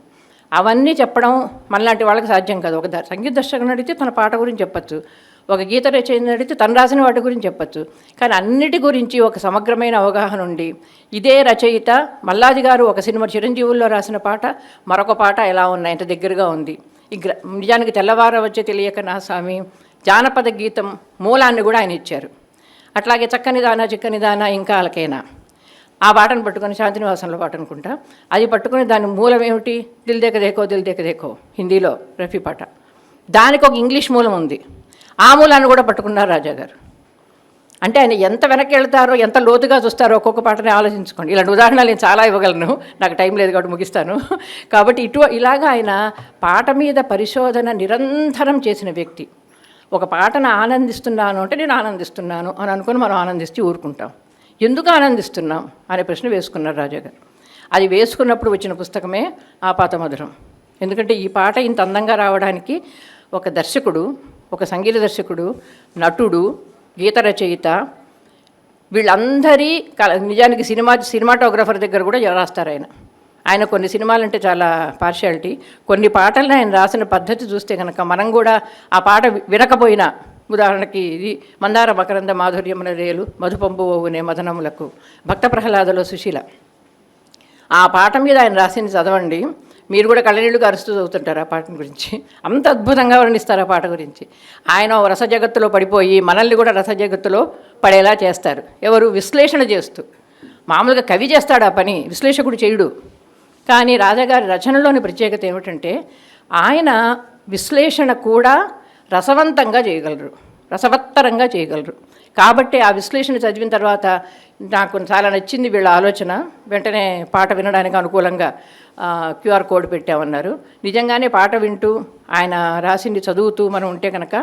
అవన్నీ చెప్పడం మనలాంటి వాళ్ళకి సాధ్యం కాదు. ఒక సంగీత దర్శకుని అడిగితే తన పాట గురించి చెప్పచ్చు, ఒక గీత రచయితని అడిగితే తను రాసిన వాటి గురించి చెప్పచ్చు. కానీ అన్నిటి గురించి ఒక సమగ్రమైన అవగాహన ఉండి, ఇదే రచయిత మల్లాది గారు ఒక సినిమా చిరంజీవుల్లో రాసిన పాట మరొక పాట ఎలా ఉన్నాయి, ఎంత దగ్గరగా ఉంది. నిజానికి తెల్లవార వచ్చే తెలియక నా స్వామి జానపద గీతం మూలాన్ని కూడా ఆయన ఇచ్చారు. అట్లాగే చక్కని దానా చిక్కని దానా ఇంకా అలకైనా ఆ పాటను పట్టుకొని శాంతినివాసంలో పాట అనుకుంటా, అది పట్టుకొని దాని మూలం ఏమిటి, దిల్ దేక దేకో హిందీలో రఫీ పాట. దానికి ఒక ఇంగ్లీష్ మూలం ఉంది, ఆ మూలాన్ని కూడా పట్టుకున్నారు రాజాగారు. అంటే ఆయన ఎంత వెనక్కి వెళ్తారో, ఎంత లోతుగా చూస్తారో ఒక్కొక్క పాటని ఆలోచించుకోండి. ఇలాంటి ఉదాహరణలు నేను చాలా ఇవ్వగలను, నాకు టైం లేదు కాబట్టి ముగిస్తాను. కాబట్టి ఇలాగా ఆయన పాట మీద పరిశోధన నిరంతరం చేసిన వ్యక్తి. ఒక పాటను ఆనందిస్తున్నాను అంటే నేను ఆనందిస్తున్నాను అని అనుకుని మనం ఆనందిస్తూ ఊరుకుంటాం. ఎందుకు ఆనందిస్తున్నాం అనే ప్రశ్న వేసుకున్నారు రాజాగారు. అది వేసుకున్నప్పుడు వచ్చిన పుస్తకమే ఆపాతమధురం. ఎందుకంటే ఈ పాట ఇంత అందంగా రావడానికి ఒక దర్శకుడు, ఒక సంగీత దర్శకుడు, నటుడు, గీత రచయిత, వీళ్ళందరి నిజానికి సినిమాటోగ్రఫర్ దగ్గర కూడా రాస్తారు ఆయన కొన్ని సినిమాలంటే చాలా పార్షియాలిటీ. కొన్ని పాటలను ఆయన రాసిన పద్ధతి చూస్తే కనుక మనం కూడా ఆ పాట వినకపోయినా, ఉదాహరణకి ఇది మందార మకరంద మాధుర్యమున రేలు మధుపంపు ఓవునే మదనములకు, భక్త ప్రహ్లాదలో సుశీల, ఆ పాట మీద ఆయన రాసింది చదవండి, మీరు కూడా కళ్ళనీళ్ళు కరుస్తూ చదువుతుంటారు ఆ పాట గురించి. అంత అద్భుతంగా వర్ణిస్తారు ఆ పాట గురించి. ఆయన రస జగత్తులో పడిపోయి మనల్ని కూడా రస జగత్తులో పడేలా చేస్తారు. ఎవరు? విశ్లేషణ చేస్తూ. మామూలుగా కవి చేస్తాడు ఆ పని, విశ్లేషకుడు చేయుడు. కానీ రాజాగారి రచనలోని ప్రత్యేకత ఏమిటంటే ఆయన విశ్లేషణ కూడా రసవంతంగా చేయగలరు, రసవత్తరంగా చేయగలరు. కాబట్టి ఆ విశ్లేషణ చదివిన తర్వాత నాకు చాలా నచ్చింది వీళ్ళ ఆలోచన. వెంటనే పాట వినడానికి అనుకూలంగా QR కోడ్ పెట్టామన్నారు. నిజంగానే పాట వింటూ ఆయన రాసింది చదువుతూ మనం ఉంటే కనుక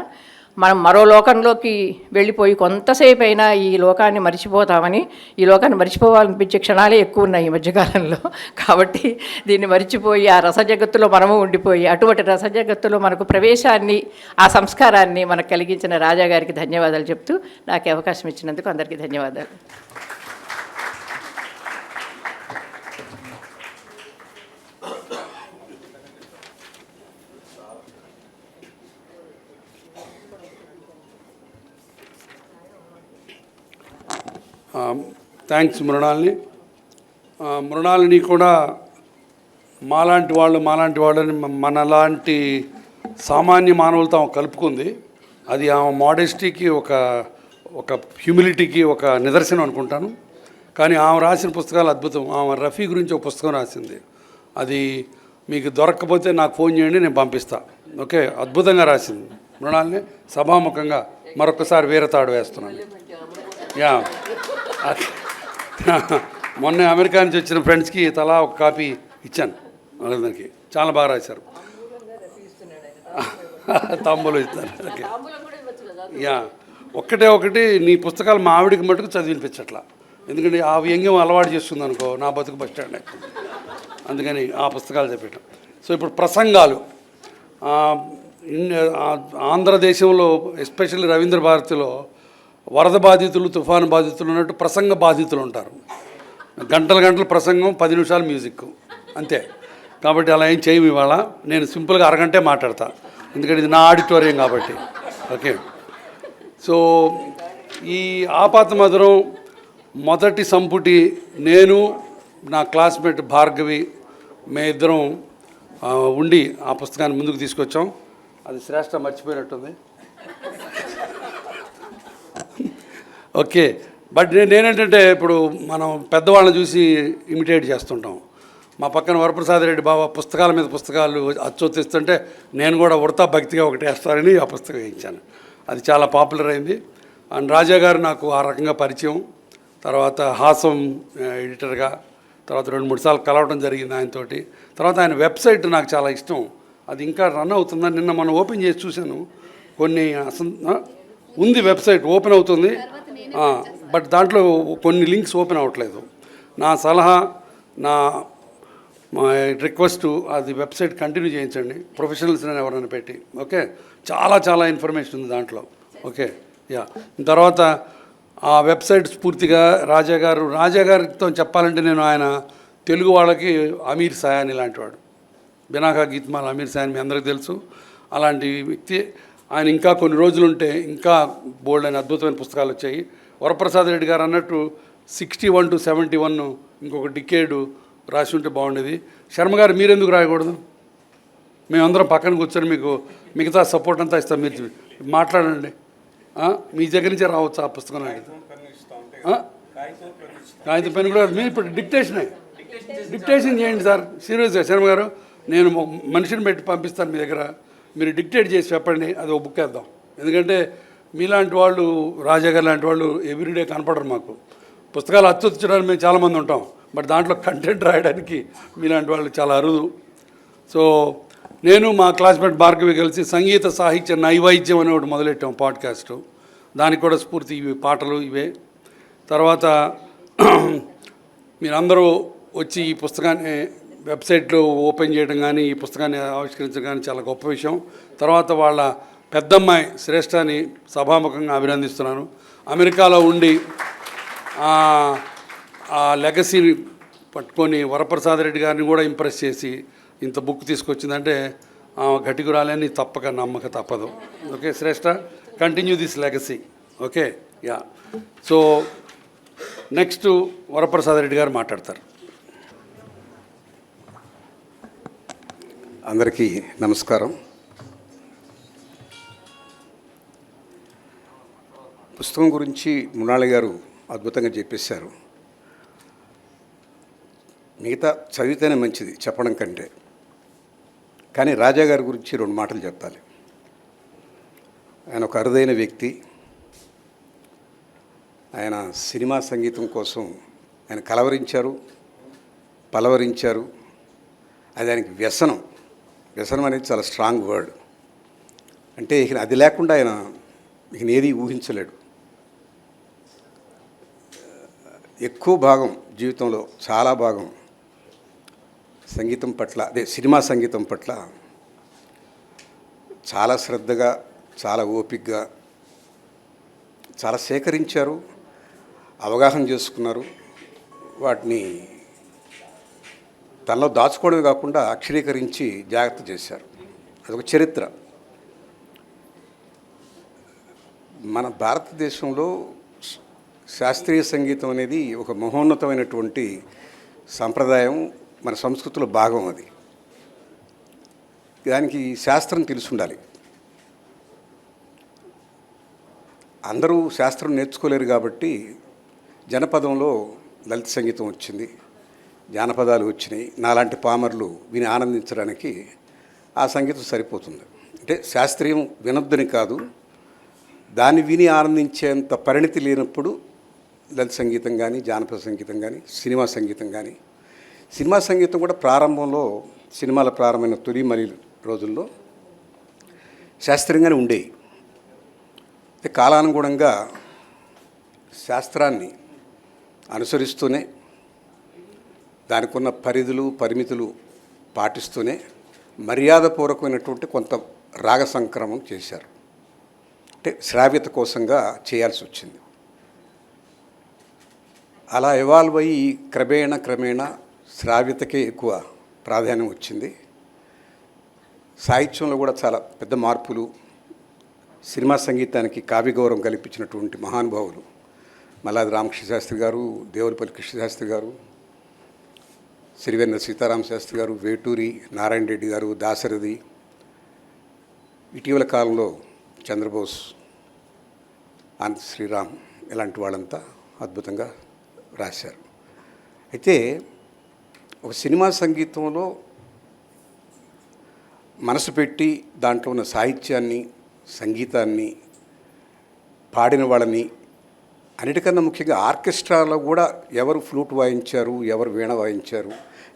మనం మరో లోకంలోకి వెళ్ళిపోయి కొంతసేపు అయినా ఈ లోకాన్ని మర్చిపోతామని, ఈ లోకాన్ని మర్చిపోవాలనిపించే క్షణాలే ఎక్కువ ఉన్నాయి ఈ మధ్యకాలంలో. కాబట్టి దీన్ని మర్చిపోయి ఆ రస జగత్తులో మనము ఉండిపోయి అటువంటి రస జగత్తులో మనకు ప్రవేశాన్ని, ఆ సంస్కారాన్ని మనకు కలిగించిన రాజాగారికి ధన్యవాదాలు చెప్తూ నాకు అవకాశం ఇచ్చినందుకు అందరికీ ధన్యవాదాలు. థ్యాంక్స్ మృణాలిని కూడా మాలాంటి వాళ్ళని మనలాంటి సామాన్య మానవులతో ఆమె కలుపుకుంది. అది ఆమె మోడెస్టీకి, ఒక హ్యూమిలిటీకి ఒక నిదర్శనం అనుకుంటాను. కానీ ఆమె రాసిన పుస్తకాలు అద్భుతం. ఆమె రఫీ గురించి ఒక పుస్తకం రాసింది, అది మీకు దొరక్కపోతే నాకు ఫోన్ చేయండి, నేను పంపిస్తా. ఓకే, అద్భుతంగా రాసింది మృణాలిని. సభాముఖంగా మరొకసారి వీరతాడు వేస్తున్నాను. యా, మొన్న అమెరికా నుంచి వచ్చిన ఫ్రెండ్స్కి తలా ఒక కాపీ ఇచ్చాను, వాళ్ళందరికీ చాలా బాగా రాశారు. తాంబూలం ఇస్తారు. ఓకే, యా, ఒకటి నీ పుస్తకాలు మా ఆవిడికి మటుకు చదివినిపించట్లా. ఎందుకంటే ఆ వ్యంగ్యం అలవాటు చేస్తుంది అనుకో, నా బతుకు బస్ స్టాండ్. అందుకని ఆ పుస్తకాలు చెప్పాను. సో ఇప్పుడు ప్రసంగాలు, ఆంధ్రదేశంలో ఎస్పెషల్లీ రవీంద్ర భారతిలో వరద బాధితులు, తుఫాను బాధితులు ఉన్నట్టు ప్రసంగ బాధితులు ఉంటారు. గంటల ప్రసంగం, 10 నిమిషాలు మ్యూజిక్, అంతే. కాబట్టి అలా ఏం చేయము ఇవాళ. నేను సింపుల్గా అరగంటే మాట్లాడతా, ఎందుకంటే ఇది నా ఆడిటోరియం కాబట్టి. ఓకే. సో ఈ ఆపాతమధురం మొదటి సంపుటి నేను నా క్లాస్మేట్ భార్గవి మే ఇద్దరం ఉండి ఆ పుస్తకాన్ని ముందుకు తీసుకొచ్చాం. అది శ్రేష్ఠ మర్చిపోయినట్టుంది. ఓకే. బట్ నేనేంటంటే ఇప్పుడు మనం పెద్దవాళ్ళని చూసి ఇమిటేట్ చేస్తుంటాం. మా పక్కన వరప్రసాద్ రెడ్డి బాబా పుస్తకాల మీద పుస్తకాలు అచ్చొత్తిస్తుంటే నేను కూడా ఉడతా భక్తిగా ఒకటి వేస్తానని ఆ పుస్తకం వేయించాను. అది చాలా పాపులర్ అయింది. అండ్ రాజా గారు నాకు ఆ రకంగా పరిచయం. తర్వాత హాసం ఎడిటర్గా తర్వాత 2-3 సార్లు కలవడం జరిగింది ఆయనతోటి. తర్వాత ఆయన వెబ్సైట్ నాకు చాలా ఇష్టం. అది ఇంకా రన్ అవుతుందని నిన్న మనం ఓపెన్ చేసి చూశాను. కొన్ని ఉంది, వెబ్సైట్ ఓపెన్ అవుతుంది, బట్ దాంట్లో కొన్ని లింక్స్ ఓపెన్ అవ్వట్లేదు. నా సలహా, నా రిక్వెస్ట్, అది వెబ్సైట్ కంటిన్యూ చేయించండి, ప్రొఫెషనల్స్ ఎవరైనా పెట్టి. ఓకే. చాలా చాలా ఇన్ఫర్మేషన్ ఉంది దాంట్లో. ఓకే. యా. తర్వాత ఆ వెబ్సైట్ స్ఫూర్తిగా రాజా గారితో చెప్పాలంటే నేను ఆయన తెలుగు వాళ్ళకి అమీర్ సయాని లాంటి వాడు. బినాకా గీత్మాల్ అమీర్ సయాని మీ అందరికీ తెలుసు. అలాంటి వ్యక్తి ఆయన. ఇంకా కొన్ని రోజులుంటే ఇంకా బోల్డ్ అయిన అద్భుతమైన పుస్తకాలు వచ్చాయి. వరప్రసాద్ రెడ్డి గారు అన్నట్టు 61 to 71 ఇంకొక డికేడు రాసి ఉంటే బాగుండేది. శర్మ గారు మీరెందుకు రాయకూడదు? మేమందరం పక్కన కూర్చొని మీకు మిగతా సపోర్ట్ అంతా ఇస్తాం, మీరు మాట్లాడండి. మీ దగ్గర నుంచే రావచ్చు ఆ పుస్తకం. కాగితం పెన్ కూడా మీరు ఇప్పుడు డిక్టేషన్ చేయండి సార్. సీరియస్గా శర్మ గారు, నేను మనిషిని పెట్టి పంపిస్తాను మీ దగ్గర, మీరు డిక్టేట్ చేసి చెప్పండి, అది ఒక బుక్ వేద్దాం. ఎందుకంటే మీలాంటి వాళ్ళు, రాజా గారు లాంటి వాళ్ళు ఎవ్రీడే కనపడరు మాకు. పుస్తకాలు అచ్చొచ్చడానికి మేము చాలామంది ఉంటాం, బట్ దాంట్లో కంటెంట్ రాయడానికి మీలాంటి వాళ్ళు చాలా అరుదు. సో నేను మా క్లాస్మేట్ భార్గవి కలిసి సంగీత సాహిత్య నైవేద్యం అనే ఒకటి మొదలెట్టాం పాడ్కాస్ట్. దానికి కూడా స్ఫూర్తి ఇవి పాటలు ఇవే. తర్వాత మీరందరూ వచ్చి ఈ పుస్తకాన్ని వెబ్సైట్లో ఓపెన్ చేయడం కానీ, ఈ పుస్తకాన్ని ఆవిష్కరించడం కానీ చాలా గొప్ప విషయం. తర్వాత వాళ్ళ పెద్దమ్మాయి శ్రేష్ఠని సభాముఖంగా అభినందిస్తున్నాను. అమెరికాలో ఉండి ఆ లెగసీని పట్టుకొని వరప్రసాద్ రెడ్డి గారిని కూడా ఇంప్రెస్ చేసి ఇంత బుక్ తీసుకొచ్చిందంటే ఘటికురాలని తప్పక నమ్మక తప్పదు. Okay Shreshtha, continue this legacy. Okay. Yeah. So next Varaprasad Reddy గారు మాట్లాడతారు. అందరికీ నమస్కారం. పుస్తకం గురించి మృణాళి గారు అద్భుతంగా చెప్పేశారు. మిగతా చదివితేనే మంచిది చెప్పడం కంటే. కానీ రాజా గారి గురించి 2 మాటలు చెప్పాలి. ఆయన ఒక అరుదైన వ్యక్తి. ఆయన సినిమా సంగీతం కోసం ఆయన కలవరించారు, పలవరించారు. అది ఆయనకి వ్యసనం. వ్యసనం అనేది చాలా స్ట్రాంగ్ వర్డ్. అంటే ఇక అది లేకుండా ఆయన ఇక ఏది ఊహించలేడు. ఎక్కువ భాగం జీవితంలో చాలా భాగం సంగీతం పట్ల, అదే సినిమా సంగీతం పట్ల చాలా శ్రద్ధగా, చాలా ఓపికగా చాలా సేకరించారు, అవగాహన చేసుకున్నారు. వాటిని తనలో దాచుకోవడమే కాకుండా అక్షరీకరించి జాగ్రత్త చేశారు. అదొక చరిత్ర. మన భారతదేశంలో శాస్త్రీయ సంగీతం అనేది ఒక మహోన్నతమైనటువంటి సంప్రదాయం, మన సంస్కృతిలో భాగం. అది దానికి శాస్త్రం తెలిసి ఉండాలి. అందరూ శాస్త్రం నేర్చుకోలేరు కాబట్టి జనపదంలో లలిత సంగీతం వచ్చింది, జానపదాలు వచ్చినాయి. నాలాంటి పామర్లు విని ఆనందించడానికి ఆ సంగీతం సరిపోతుంది. అంటే శాస్త్రీయం వినొద్దని కాదు, దాన్ని విని ఆనందించేంత పరిణితి లేనప్పుడు లలిత సంగీతం కానీ, జానపద సంగీతం కానీ, సినిమా సంగీతం కానీ. సినిమా సంగీతం కూడా ప్రారంభంలో, సినిమాల ప్రారంభమైన తొలి మరి రోజుల్లో శాస్త్రీయంగానే ఉండేవి. కాలానుగుణంగా శాస్త్రాన్ని అనుసరిస్తూనే, దానికి ఉన్న పరిధులు పరిమితులు పాటిస్తూనే మర్యాదపూర్వకమైనటువంటి కొంత రాగ సంక్రమం చేశారు. అంటే శ్రావ్యత కోసంగా చేయాల్సి వచ్చింది. అలా ఎవాల్వ్ అయ్యి క్రమేణా శ్రావ్యతకే ఎక్కువ ప్రాధాన్యం వచ్చింది. సాహిత్యంలో కూడా చాలా పెద్ద మార్పులు, సినిమా సంగీతానికి కావ్య గౌరవం కల్పించినటువంటి మహానుభావులు మల్లాది రామకృష్ణ శాస్త్రి గారు, దేవులపల్లి కృష్ణశాస్త్రి గారు, సిరివెన్నెల సీతారామ శాస్త్రి గారు, వేటూరి నారాయణ రెడ్డి గారు, దాశరథి, ఇటీవల కాలంలో చంద్రబోస్, అనంత శ్రీరామ్ ఇలాంటి వాళ్ళంతా అద్భుతంగా రాశారు. అయితే ఒక సినిమా సంగీతంలో మనసు పెట్టి దాంట్లో ఉన్న సాహిత్యాన్ని, సంగీతాన్ని, పాడిన వాళ్ళని, అన్నిటికన్నా ముఖ్యంగా ఆర్కెస్ట్రాలో కూడా ఎవరు ఫ్లూట్ వాయించారు, ఎవరు వీణ వాయించారు,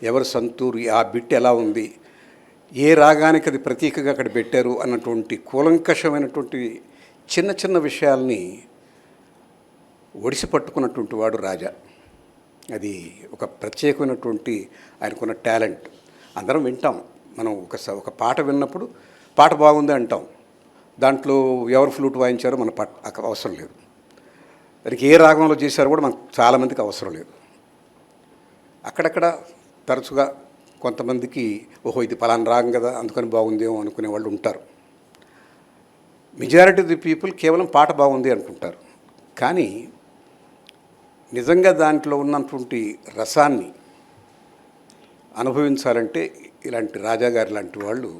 ఎవరు సంతూరు, ఆ బిట్ ఎలా ఉంది, ఏ రాగానికి అది ప్రతీకగా అక్కడ పెట్టారు అన్నటువంటి కూలంకషమైనటువంటి చిన్న చిన్న విషయాల్ని ఒడిసి పట్టుకున్నటువంటి వాడు రాజా. అది ఒక ప్రత్యేకమైనటువంటి ఆయనకున్న టాలెంట్. అందరం వింటాం, మనం ఒక పాట విన్నప్పుడు పాట బాగుంది అంటాం, దాంట్లో ఎవరు ఫ్లూట్ వాయించారో మన అవసరం లేదు, దానికి ఏ రాగంలో చేశారో కూడా మనకు చాలామందికి అవసరం లేదు. అక్కడక్కడ తరచుగా కొంతమందికి ఓహో ఇది పలానా రాగం కదా అందుకని బాగుందేమో అనుకునే వాళ్ళు ఉంటారు. మెజారిటీ ఆఫ్ ది పీపుల్ కేవలం పాట బాగుంది అనుకుంటారు. కానీ నిజంగా దాంట్లో ఉన్నటువంటి రసాన్ని అనుభవించాలంటే ఇలాంటి రాజాగారి లాంటి వాళ్ళు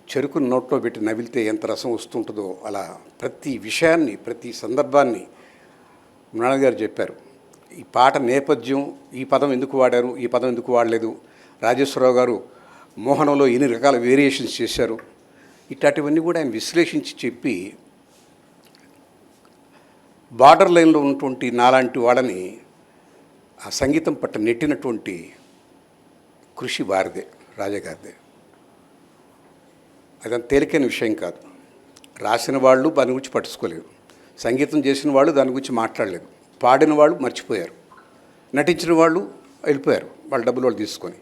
చెరుకుని నోట్లో పెట్టి నవిలితే ఎంత రసం వస్తుంటుందో అలా ప్రతి విషయాన్ని, ప్రతి సందర్భాన్ని మృణాల్ గారు చెప్పారు. ఈ పాట నేపథ్యం, ఈ పదం ఎందుకు వాడారు, ఈ పదం ఎందుకు వాడలేదు, రాజేశ్వరరావు గారు మోహనంలో ఎన్ని రకాల వేరియేషన్స్ చేశారు, ఇట్లాంటివన్నీ కూడా ఆయన విశ్లేషించి చెప్పి బార్డర్ లైన్లో ఉన్నటువంటి నాలాంటి వాళ్ళని ఆ సంగీతం పట్ల నెట్టినటువంటి కృషి వారిదే, రాజాగారిదే. అదంత తేలికైన విషయం కాదు. రాసిన వాళ్ళు దాని గురించి పట్టించుకోలేరు, సంగీతం చేసిన వాళ్ళు దాని గురించి మాట్లాడలేదు, పాడిన వాళ్ళు మర్చిపోయారు, నటించిన వాళ్ళు వెళ్ళిపోయారు, వాళ్ళ డబ్బులు వాళ్ళు తీసుకొని.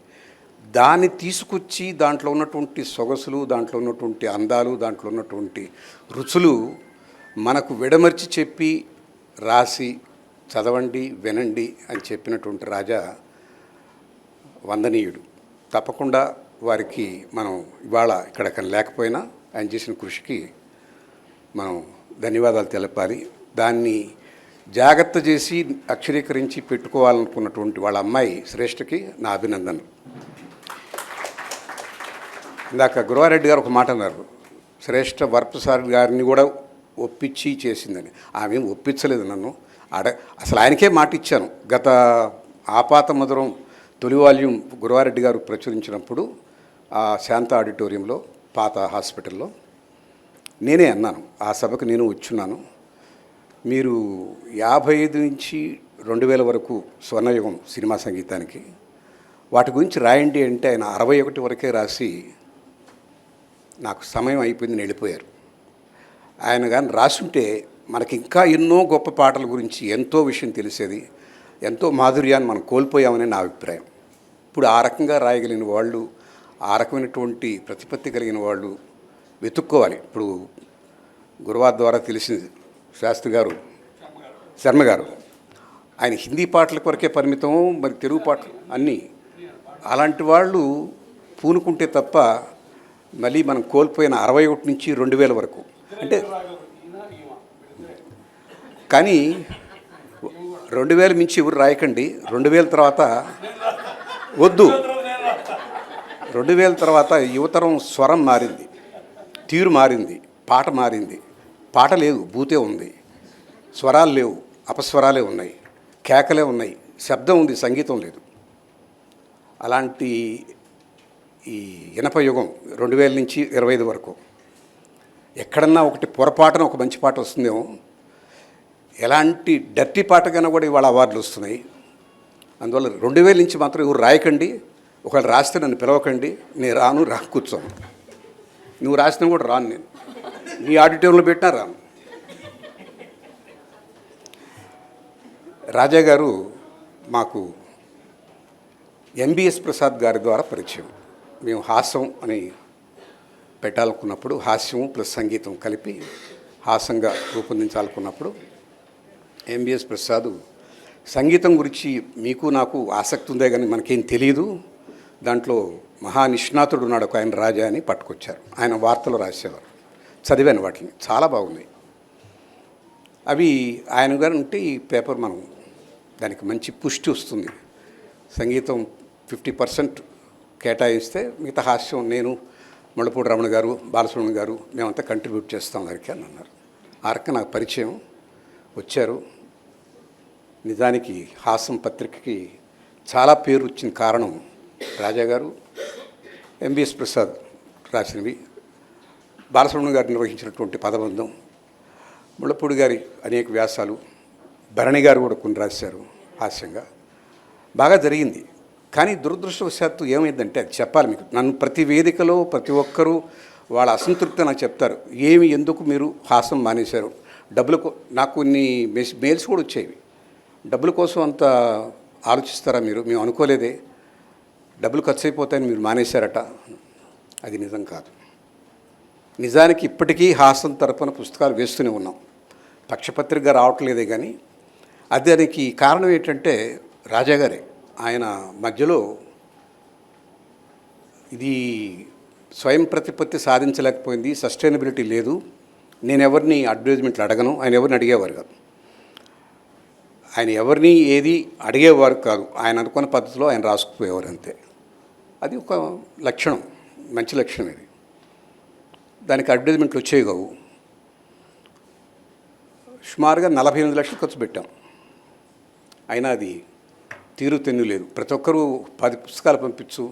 దాన్ని తీసుకొచ్చి దాంట్లో ఉన్నటువంటి సొగసులు, దాంట్లో ఉన్నటువంటి అందాలు, దాంట్లో ఉన్నటువంటి రుచులు మనకు విడమర్చి చెప్పి రాసి చదవండి, వినండి అని చెప్పినటువంటి రాజా వందనీయుడు. తప్పకుండా వారికి మనం ఇవాళ ఇక్కడ లేకపోయినా ఆయన చేసిన కృషికి మనం ధన్యవాదాలు తెలపాలి. దాన్ని జాగ్రత్త చేసి అక్షరీకరించి పెట్టుకోవాలనుకున్నటువంటి వాళ్ళ అమ్మాయి శ్రేష్ఠకి నా అభినందనలు. ఇందాక గురవారెడ్డి గారు ఒక మాట అన్నారు, శ్రేష్ఠ వరప్రసాద్ గారిని కూడా ఒప్పించి చేసిందని. ఆమె ఒప్పించలేదు నన్ను, అసలు ఆయనకే మాట ఇచ్చాను. గత ఆపాత మధురం తొలి వాల్యూమ్ గురవారెడ్డి గారు ప్రచురించినప్పుడు ఆ శాంత ఆడిటోరియంలో, పాత హాస్పిటల్లో నేనే అన్నాను, ఆ సభకు నేను వచ్చున్నాను, మీరు 55 నుంచి 2000 వరకు స్వర్ణయుగం సినిమా సంగీతానికి, వాటి గురించి రాయండి అంటే ఆయన 61 వరకే రాసి నాకు సమయం అయిపోయిందని వెళ్ళిపోయారు. ఆయన కానీ రాసుంటే మనకి ఇంకా ఎన్నో గొప్ప పాటల గురించి ఎంతో విషయం తెలిసేది, ఎంతో మాధుర్యాన్ని మనం కోల్పోయామని నా అభిప్రాయం. ఇప్పుడు ఆ రకంగా రాయగలిగిన వాళ్ళు, ఆ రకమైనటువంటి ప్రతిపత్తి కలిగిన వాళ్ళు వెతుక్కోవాలి. ఇప్పుడు గురువార్ ద్వారా తెలిసింది, శాస్త్రి గారు, శర్మ గారు ఆయన హిందీ పాటల కొరకే పరిమితం, మరి తెలుగు పాటలు అన్నీ. అలాంటి వాళ్ళు పూనుకుంటే తప్ప మళ్ళీ మనం కోల్పోయిన 61 నుంచి 2000 వరకు అంటే, కానీ 2000 మించి ఎవరు రాయకండి. 2000 తర్వాత వద్దు. 2000 తర్వాత యువతరం స్వరం మారింది, తీరు మారింది, పాట మారింది. పాట లేదు, భూతే ఉంది, స్వరాలు లేవు, అపస్వరాలే ఉన్నాయి, కేకలే ఉన్నాయి, శబ్దం ఉంది, సంగీతం లేదు. అలాంటి ఈ ఇనప యుగం 2000 నుంచి 25 వరకు ఎక్కడన్నా ఒకటి పొరపాటున ఒక మంచి పాట వస్తుందేమో, ఎలాంటి డర్టీ పాట కన్నా కూడా ఇవాళ అవార్డులు వస్తున్నాయి. అందువల్ల 2000 నుంచి మాత్రం ఎవరు రాయకండి. ఒకవేళ రాస్తే నన్ను పిలవకండి, నేను రాను, కూర్చోను. నువ్వు రాసినా కూడా రాను, నేను నీ ఆడిటోరియంలో పెట్టినా రాను. రాజా గారు మాకు ఎంబీఎస్ ప్రసాద్ గారి ద్వారా పరిచయం. మేము హాస్యం అని పెట్టాలనుకున్నప్పుడు, హాస్యం ప్లస్ సంగీతం కలిపి హాస్యంగా రూపొందించాలనుకున్నప్పుడు ఎంబీఎస్ ప్రసాద్, సంగీతం గురించి మీకు నాకు ఆసక్తి ఉందే కానీ మనకేం తెలియదు, దాంట్లో మహానిష్ణాతుడు ఉన్నాడు ఒక ఆయన రాజా అని పట్టుకొచ్చారు. ఆయన వార్తలు రాసేవారు, చదివాను వాటిని, చాలా బాగున్నాయి అవి. ఆయన గారు ఉంటే ఈ పేపర్ మనం దానికి మంచి పుష్టి వస్తుంది. సంగీతం 50% కేటాయిస్తే మిగతా హాస్యం నేను, ముళ్ళపూడి రమణ గారు, బాలసుబ్రహ్మణ్యం గారు మేమంతా కంట్రిబ్యూట్ చేస్తాం దానికి అని అన్నారు. ఆ రకంగా నాకు పరిచయం వచ్చారు. నిజానికి హాసం పత్రికకి చాలా పేరు వచ్చిన కారణం రాజా గారు, ఎంబీఎస్ ప్రసాద్ రాసినవి, బాలసుబ్రహ్మణ్యం గారు నిర్వహించినటువంటి పదబంధం, ముళ్ళపూడి గారి అనేక వ్యాసాలు, భరణి గారు కూడా కొన్ని రాశారు హాస్యంగా. బాగా జరిగింది. కానీ దురదృష్టవశాత్తు ఏమైందంటే, అది చెప్పాలి మీకు, నన్ను ప్రతి వేదికలో ప్రతి ఒక్కరూ వాళ్ళ అసంతృప్తి నాకు చెప్తారు. ఎందుకు మీరు హాసం మానేశారు, నాకు కొన్ని మెయిల్స్ కూడా వచ్చేవి, డబ్బుల కోసం అంత ఆలోచిస్తారా మీరు, మేము అనుకోలేదే, డబ్బులు ఖర్చు అయిపోతాయని మీరు మానేశారట. అది నిజం కాదు. నిజానికి ఇప్పటికీ హాసం తరపున పుస్తకాలు వేస్తూనే ఉన్నాం, పక్షపత్రికగా రావట్లేదే. కానీ దానికి కారణం ఏంటంటే రాజాగారే. ఆయన మధ్యలో ఇది స్వయం ప్రతిపత్తి సాధించలేకపోయింది, సస్టైనబిలిటీ లేదు, నేను ఎవరిని అడ్వర్టైజ్మెంట్లు అడగను, ఆయన ఎవరిని అడిగేవారు కాదు, ఆయన ఎవరిని ఏది అడిగేవారు కాదు, ఆయన అనుకున్న పద్ధతిలో ఆయన రాసుకుపోయేవారు అంతే. అది ఒక లక్షణం, మంచి లక్షణం ఇది. దానికి అడ్వర్టైజ్మెంట్లు వచ్చేవి కావు. సుమారుగా 48 లక్షలు ఖర్చు పెట్టాం, అయినా అది తీరుతెన్ను లేదు. ప్రతి ఒక్కరూ 10 పుస్తకాలు పంపించు,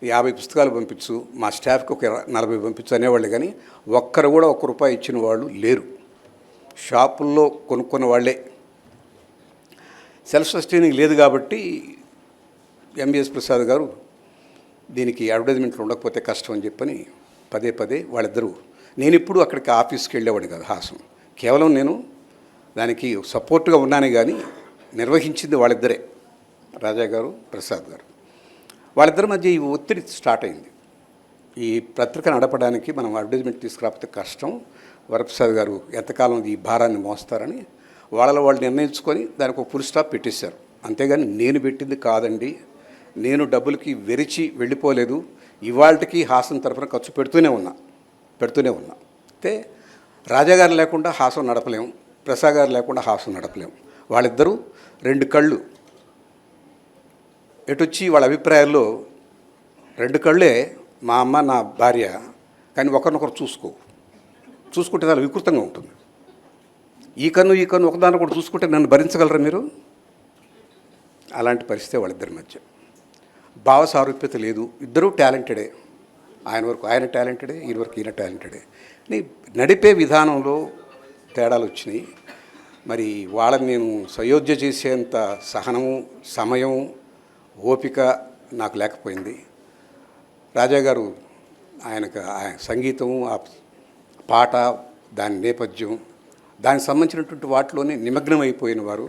50 పుస్తకాలు పంపించు, మా స్టాఫ్కి ఒక 40 పంపించు అనేవాళ్ళు. కానీ ఒక్కరు కూడా ₹1 ఇచ్చిన వాళ్ళు లేరు. షాపుల్లో కొనుక్కున్న వాళ్ళే. సెల్ఫ్ సస్టైనింగ్ లేదు కాబట్టి ఎంబీఎస్ ప్రసాద్ గారు దీనికి అడ్వర్టైజ్మెంట్లు ఉండకపోతే కష్టం అని చెప్పని పదే వాళ్ళిద్దరూ, నేను ఇప్పుడు అక్కడికి ఆఫీస్కి వెళ్ళేవాడిని కాదు హాసం, కేవలం నేను దానికి సపోర్ట్గా ఉన్నానే. కానీ నిర్వహించింది వాళ్ళిద్దరే, రాజా గారు, ప్రసాద్ గారు. వాళ్ళిద్దరి మధ్య ఈ ఒత్తిడి స్టార్ట్ అయింది. ఈ పత్రిక నడపడానికి మనం అడ్వర్టైజ్మెంట్ తీసుకురాకపోతే కష్టం, వరప్రసాద్ గారు ఎంతకాలం ఈ భారాన్ని మోస్తారని వాళ్ళు నిర్ణయించుకొని దానికి ఒక ఫుల్ స్టాప్ పెట్టేశారు. అంతేగాని నేను పెట్టింది కాదండి, నేను డబ్బులకి వెరిచి వెళ్ళిపోలేదు, ఇవాళకి హాసం తరఫున ఖర్చు పెడుతూనే ఉన్నా. అయితే రాజాగారు లేకుండా హాసం నడపలేము, ప్రసాద్ గారు లేకుండా హాసం నడపలేము. వాళ్ళిద్దరూ 2 కళ్ళు ఎటొచ్చి వాళ్ళ అభిప్రాయాల్లో 2 కళ్ళే మా అమ్మ నా భార్య, కానీ ఒకరినొకరు చూసుకుంటే చాలా వికృతంగా ఉంటుంది. ఈ కన్ను ఒకదాన్ని కూడా చూసుకుంటే నన్ను భరించగలరా మీరు? అలాంటి పరిస్థితి వాళ్ళిద్దరి మధ్య. భావ సారూప్యత లేదు, ఇద్దరూ టాలెంటెడే. ఆయన వరకు ఆయన టాలెంటెడే, ఈయన వరకు ఈయన టాలెంటెడే. నడిపే విధానంలో తేడాలు వచ్చినాయి. మరి వాళ్ళని నేను సయోధ్య చేసేంత సహనము, సమయం, ఓపిక నాకు లేకపోయింది. రాజాగారు ఆయన సంగీతము, ఆ పాట, దాని నేపథ్యం, దానికి సంబంధించినటువంటి వాటిలోనే నిమగ్నం అయిపోయిన వారు.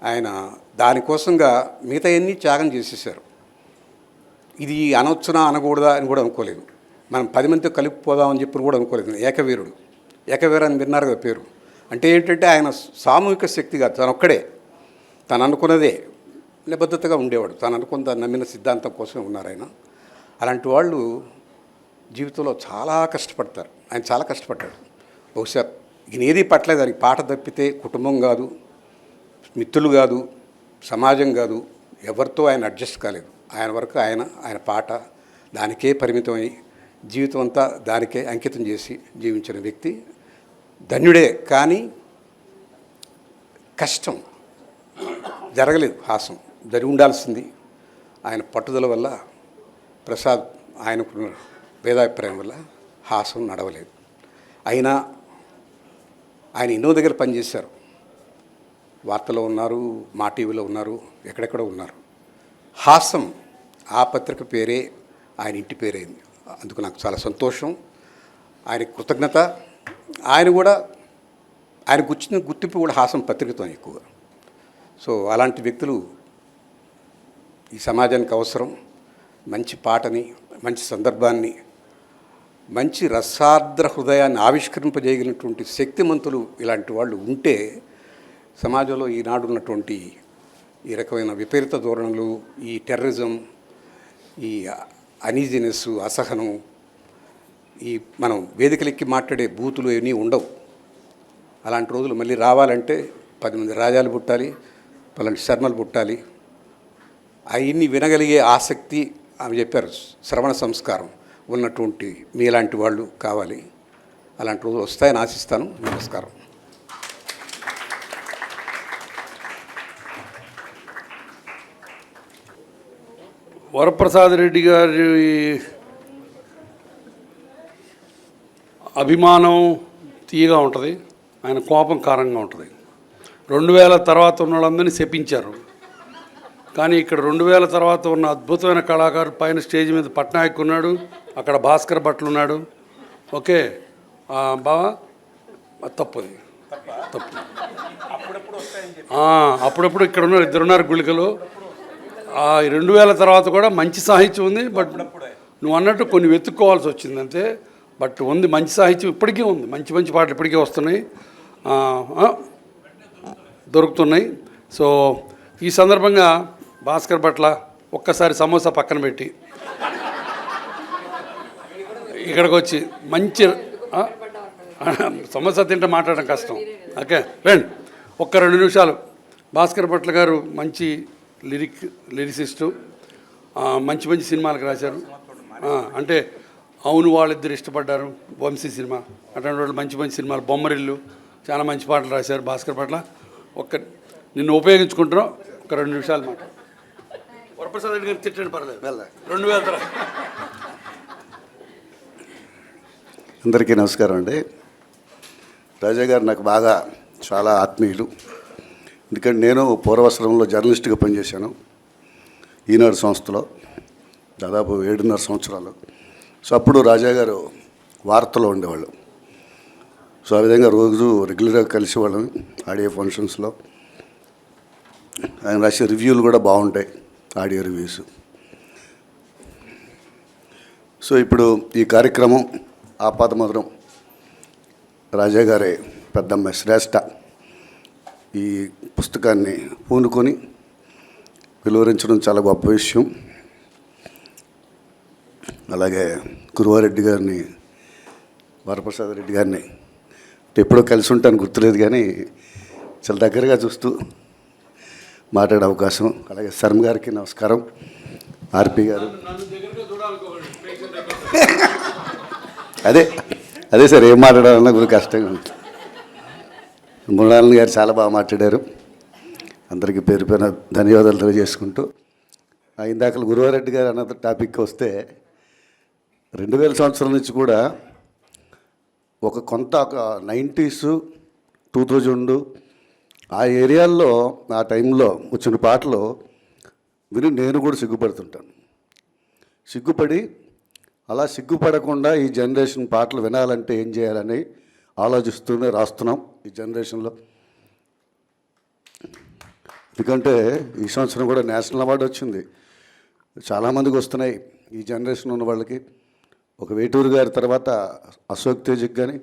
ఆయన దానికోసంగా మిగతా అన్నీ త్యాగం చేసేసారు. ఇది అనవచ్చునా అనకూడదా అని కూడా అనుకోలేదు. మనం 10 మందితో కలిపిపోదామని చెప్పి కూడా అనుకోలేదు. ఏకవీరాన్ని విన్నారు కదా పేరు. అంటే ఏంటంటే ఆయన సామూహిక శక్తి కాదు, తను ఒక్కడే, తను అనుకున్నదే నిబద్ధతగా ఉండేవాడు. తను అనుకున్న నమ్మిన సిద్ధాంతం కోసమే ఉన్నారు ఆయన. అలాంటి వాళ్ళు జీవితంలో చాలా కష్టపడతారు. ఆయన చాలా కష్టపడ్డాడు. బహుశా ఈయన ఏది పట్టలేదు. దానికి పాట తప్పితే కుటుంబం కాదు, మిత్రులు కాదు, సమాజం కాదు, ఎవరితో ఆయన అడ్జస్ట్ కాలేదు. ఆయన వరకు ఆయన పాట దానికే పరిమితమై జీవితం అంతా దానికే అంకితం చేసి జీవించిన వ్యక్తి ధన్యుడే. కానీ కష్టం జరగలేదు, హాసం జరిగి ఉండాల్సింది. ఆయన పట్టుదల వల్ల, ప్రసాద్ ఆయనకున్న భేదాభిప్రాయం వల్ల హాసం నడవలేదు. అయినా ఆయన ఎన్నో దగ్గర పనిచేశారు. వార్తలో ఉన్నారు, మా టీవీలో ఉన్నారు, ఎక్కడెక్కడో ఉన్నారు. హాసం ఆ పత్రిక పేరే ఆయన ఇంటి పేరైంది. అందుకు నాకు చాలా సంతోషం, ఆయన కృతజ్ఞత. ఆయన గుర్చిన గుర్తింపు కూడా హాసం పత్రికతో ఎక్కువగా. సో అలాంటి వ్యక్తులు ఈ సమాజానికి అవసరం. మంచి పాటని, మంచి సందర్భాన్ని, మంచి రసార్ద్ర హృదయాన్ని ఆవిష్కరింపజేయగలిగినటువంటి శక్తిమంతులు ఇలాంటి వాళ్ళు ఉంటే సమాజంలో ఈనాడు ఉన్నటువంటి ఈ రకమైన విపరీత ధోరణులు, ఈ టెర్రరిజం, ఈ అనీజినెస్, అసహనం, ఈ మనం వేదికలెక్కి మాట్లాడే బూతులు ఇవన్నీ ఉండవు. అలాంటి రోజులు మళ్ళీ రావాలంటే 10 మంది రాజాలు పుట్టాలి, పలాంటి శర్మలు పుట్టాలి. అవన్నీ వినగలిగే ఆసక్తి ఆమె చెప్పారు, శ్రవణ సంస్కారం ఉన్నటువంటి మీలాంటి వాళ్ళు కావాలి. అలాంటి రోజులు వస్తాయని ఆశిస్తాను. నమస్కారం. వరప్రసాద్ రెడ్డి గారి అభిమానం తీయగా ఉంటుంది, ఆయన కోపం కారంగా ఉంటుంది. 2000 తర్వాత ఉన్న వాళ్ళందరినీ శపించారు, కానీ ఇక్కడ 2000 తర్వాత ఉన్న అద్భుతమైన కళాకారుడు పైన స్టేజ్ మీద పట్నాయక్ ఉన్నాడు, అక్కడ భాస్కర్ భట్లు ఉన్నాడు. ఓకే బావా, తప్పది తప్పు. అప్పుడప్పుడు ఇక్కడ ఉన్నారు, 2 ఉన్నారు గుళికలు. 2000 తర్వాత కూడా మంచి సాహిత్యం ఉంది. బట్ నువ్వు అన్నట్టు కొన్ని వెతుక్కోవాల్సి వచ్చింది అంతే. బట్ ఉంది, మంచి సాహిత్యం ఇప్పటికీ ఉంది, మంచి మంచి పాటలు ఇప్పటికీ వస్తున్నాయి, దొరుకుతున్నాయి. సో ఈ సందర్భంగా భాస్కర్ భట్ల ఒక్కసారి సమోసా పక్కన పెట్టి ఇక్కడికి వచ్చి మంచి సమోసా తింటే మాట్లాడడం కష్టం. ఓకే రండి, ఒక్క 2 నిమిషాలు. భాస్కర్ భట్ల గారు మంచి లిరిసిస్టు, మంచి మంచి సినిమాలకు రాశారు. అంటే అవును వాళ్ళిద్దరు ఇష్టపడ్డారు, వంశీ సినిమా, అటువంటి వాళ్ళు మంచి మంచి సినిమాలు, బొమ్మరిల్లు, చాలా మంచి పాటలు రాశారు భాస్కర్ భట్ల. నిన్ను ఉపయోగించుకుంటున్నాం, ఒక 2 నిమిషాలు మాట. వరప్రసాద్ రెడ్డి గారు తిట్టండి, పర్లేదు. 2000 తర్వాత. అందరికీ నమస్కారం అండి. రాజా గారు నాకు బాగా చాలా ఆత్మీయులు. ఎందుకంటే నేను పూర్వాశ్రమంలో జర్నలిస్ట్గా పనిచేశాను ఈనాడు సంస్థలో దాదాపు 7.5 సంవత్సరాలు. సో అప్పుడు రాజా గారు వార్తలో ఉండేవాళ్ళు. సో ఆ విధంగా రోజు రెగ్యులర్గా కలిసేవాళ్ళం ఆడియో ఫంక్షన్స్లో. ఆయన రాసే రివ్యూలు కూడా బాగుంటాయి, ఆడియో రివ్యూస్. సో ఇప్పుడు ఈ కార్యక్రమం ఆపాదమధురం రాజా గారి పెద్దమ్మాయి శ్రేష్ఠ ఈ పుస్తకాన్ని పూనుకొని వెలువరించడం చాలా గొప్ప విషయం. అలాగే గురువారెడ్డి గారిని, వరప్రసాద్ రెడ్డి గారిని ఎప్పుడో కలిసి ఉంటాను గుర్తులేదు, కానీ చాలా దగ్గరగా చూస్తూ మాట్లాడే అవకాశం. అలాగే శర్మ గారికి నమస్కారం. ఆర్పి గారు, అదే సార్, ఏం మాట్లాడాలన్నా కొద్దిగా కష్టంగా ఉంటుంది. మృణాలిని గారు చాలా బాగా మాట్లాడారు. అందరికీ పేరు పేరున ధన్యవాదాలు తెలియజేసుకుంటూ, ఇందాక గురువారెడ్డి గారు అన్న టాపిక్ వస్తే 2000 సంవత్సరం నుంచి కూడా ఒక 90s 2000 ఆ ఏరియాల్లో ఆ టైంలో వచ్చిన పాటలు విని నేను కూడా సిగ్గుపడుతుంటాను. సిగ్గుపడి అలా సిగ్గుపడకుండా ఈ జనరేషన్ పాటలు వినాలంటే ఏం చేయాలని ఆలోచిస్తూనే రాస్తున్నాం ఈ జనరేషన్లో. ఎందుకంటే ఈ సంవత్సరం కూడా నేషనల్ అవార్డు వచ్చింది, చాలామందికి వస్తున్నాయి ఈ జనరేషన్ ఉన్న వాళ్ళకి. ఒక వేటూరు గారి తర్వాత అశోక్ తేజ్కి కానీ,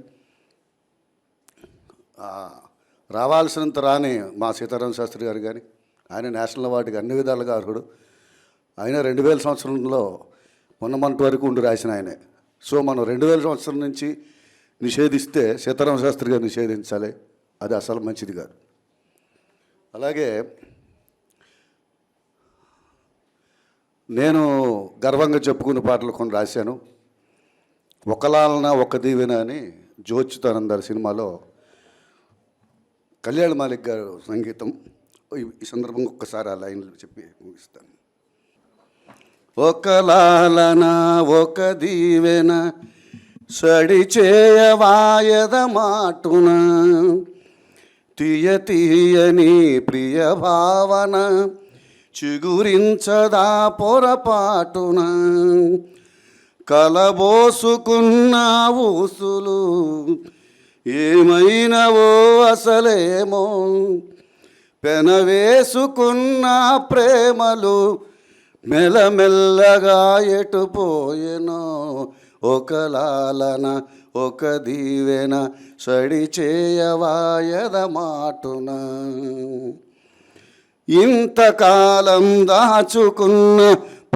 రావాల్సినంత రాని మా సీతారామ శాస్త్రి గారు కానీ, ఆయన నేషనల్ అవార్డుకి అన్ని విధాలుగా అర్హుడు. ఆయన 2000 సంవత్సరంలో మొన్నటి వరకు ఉండి రాసిన ఆయనే. సో మనం 2000 సంవత్సరం నుంచి నిషేధిస్తే సీతారామ శాస్త్రి గారు నిషేధించాలి, అది అసలు మంచిది కాదు. అలాగే నేను గర్వంగా చెప్పుకునే పాటలు కొన్ని రాశాను. ఒకలాలన ఒక దీవెన అని జోచ్యుతానందారు సినిమాలో కళ్యాణ్ మాలిక్ గారు సంగీతం. ఈ సందర్భంగా ఒక్కసారి ఆ లైన్లు చెప్పి ముగిస్తాను. ఒకలాలన ఒక దీవెన సడి చేయవాయద మాటున తీయ తీయని ప్రియ భావన చిగురించదా పొరపాటున కలబోసుకున్న ఊసులు ఏమైనవో అసలేమో పెనవేసుకున్న ప్రేమలు మెల్లమెల్లగా ఎటుపోయెనో ఒకలాలన ఒక దీవెన సడి చేయవాయద మాటున ఇంతకాలం దాచుకున్న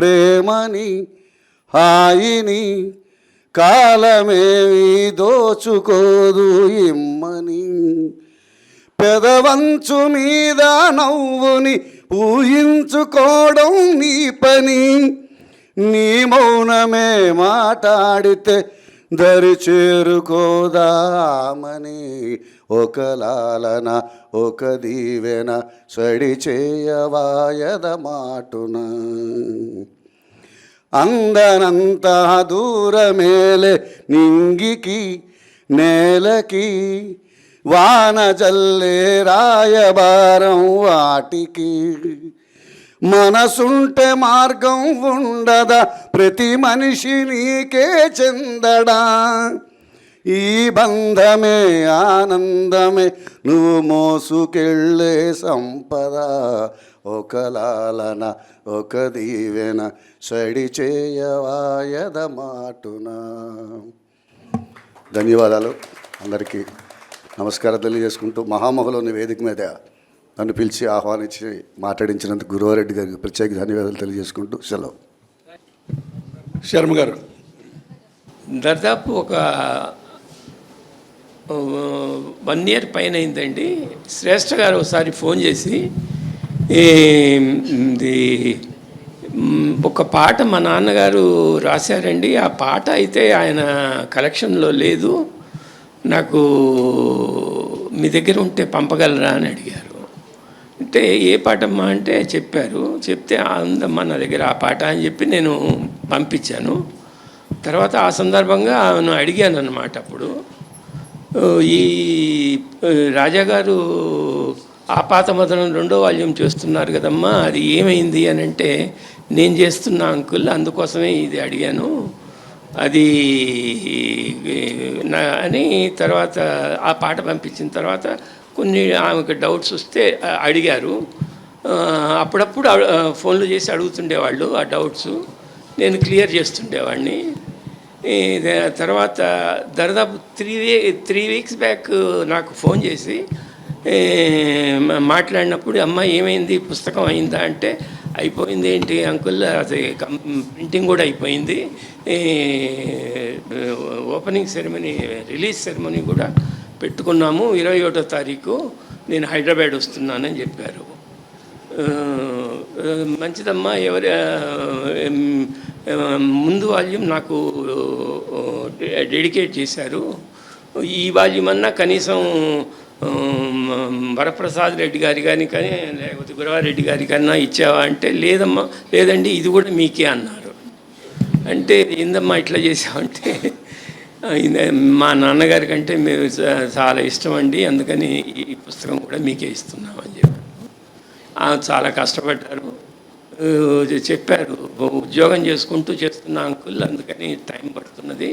ప్రేమని హాయిని కాలమేమి దోచుకోదు ఇమ్మని పెదవంచు మీద నవ్వుని ఊహించుకోవడం నీ పని నీ మౌనమే మాట్లాడితే దరి చేరుకోదామని ఒక లాలన ఒక దీవెన సడి చేయవాయద మాటున అందనంత దూరమేలే నింగికి నేలకి వాన జల్లే రాయబారం వాటికి మనసుంటే మార్గం ఉండదా ప్రతి మనిషి నీకే చెందడా ఈ బంధమే ఆనందమే నువ్వు మోసుకెళ్ళే సంపద ఒక లాలన ఒక దీవెన సడి చేయవాయద మాటున. ధన్యవాదాలు అందరికీ నమస్కారం తెలియజేసుకుంటూ మహామహులోని వేదిక మీద నన్ను పిలిచి ఆహ్వానించి మాట్లాడించినందుకు గురువారెడ్డి గారికి ప్రత్యేక ధన్యవాదాలు తెలియజేసుకుంటూ సెలవు. శర్మ గారు. దాదాపు ఒక 1 year పైన అయిందండి. శ్రేష్ఠ గారు ఒకసారి ఫోన్ చేసి ఒక పాట మా నాన్నగారు రాశారండి, ఆ పాట అయితే ఆయన కలెక్షన్లో లేదు, నాకు మీ దగ్గర ఉంటే పంపగలరా అని అడిగారు. అంటే ఏ పాటమ్మా అంటే చెప్పారు. చెప్తే ఉందమ్మా నా దగ్గర ఆ పాట అని చెప్పి నేను పంపించాను. తర్వాత ఆ సందర్భంగా నేను అడిగాను అన్నమాట. అప్పుడు ఈ రాజాగారు ఆపాతమదనం 2వ వాల్యూమ్ చేస్తున్నారు కదమ్మా, అది ఏమైంది అని అంటే నేను చేస్తున్నా అంకుల్, అందుకోసమే ఇది అడిగాను అది అని. తర్వాత ఆ పాట పంపించిన తర్వాత కొన్ని ఆమెకు డౌట్స్ వస్తే అడిగారు. అప్పుడప్పుడు ఫోన్లు చేసి అడుగుతుండేవాళ్ళు ఆ డౌట్స్, నేను క్లియర్ చేస్తుండేవాడిని. తర్వాత దాదాపు 3 weeks బ్యాక్ నాకు ఫోన్ చేసి మాట్లాడినప్పుడు, అమ్మ ఏమైంది పుస్తకం అయిందా అంటే, అయిపోయింది ఏంటి అంకుల్, అది ప్రింటింగ్ కూడా అయిపోయింది, ఓపెనింగ్ సెరమనీ రిలీజ్ సెరమనీ కూడా పెట్టుకున్నాము, 21వ తారీఖు నేను హైదరాబాద్ వస్తున్నానని చెప్పారు. మంచిదమ్మా, ముందు వాల్యూమ్ నాకు డెడికేట్ చేశారు, ఈ వాల్యూమ్ అన్నా కనీసం వరప్రసాద్ రెడ్డి గారి కానీ లేకపోతే గురవారెడ్డి గారి కన్నా ఇచ్చావా అంటే, లేదమ్మా లేదండి ఇది కూడా మీకే అన్నారు. అంటే ఏందమ్మా ఇట్లా చేసామంటే, మా నాన్నగారి కంటే మేము చాలా ఇష్టం అండి, అందుకని ఈ పుస్తకం కూడా మీకే ఇస్తున్నామని చెప్పారు. చాలా కష్టపడ్డారు, చెప్పారు ఉద్యోగం చేసుకుంటూ చేస్తున్నా అంకుల్, అందుకని టైం పడుతున్నది,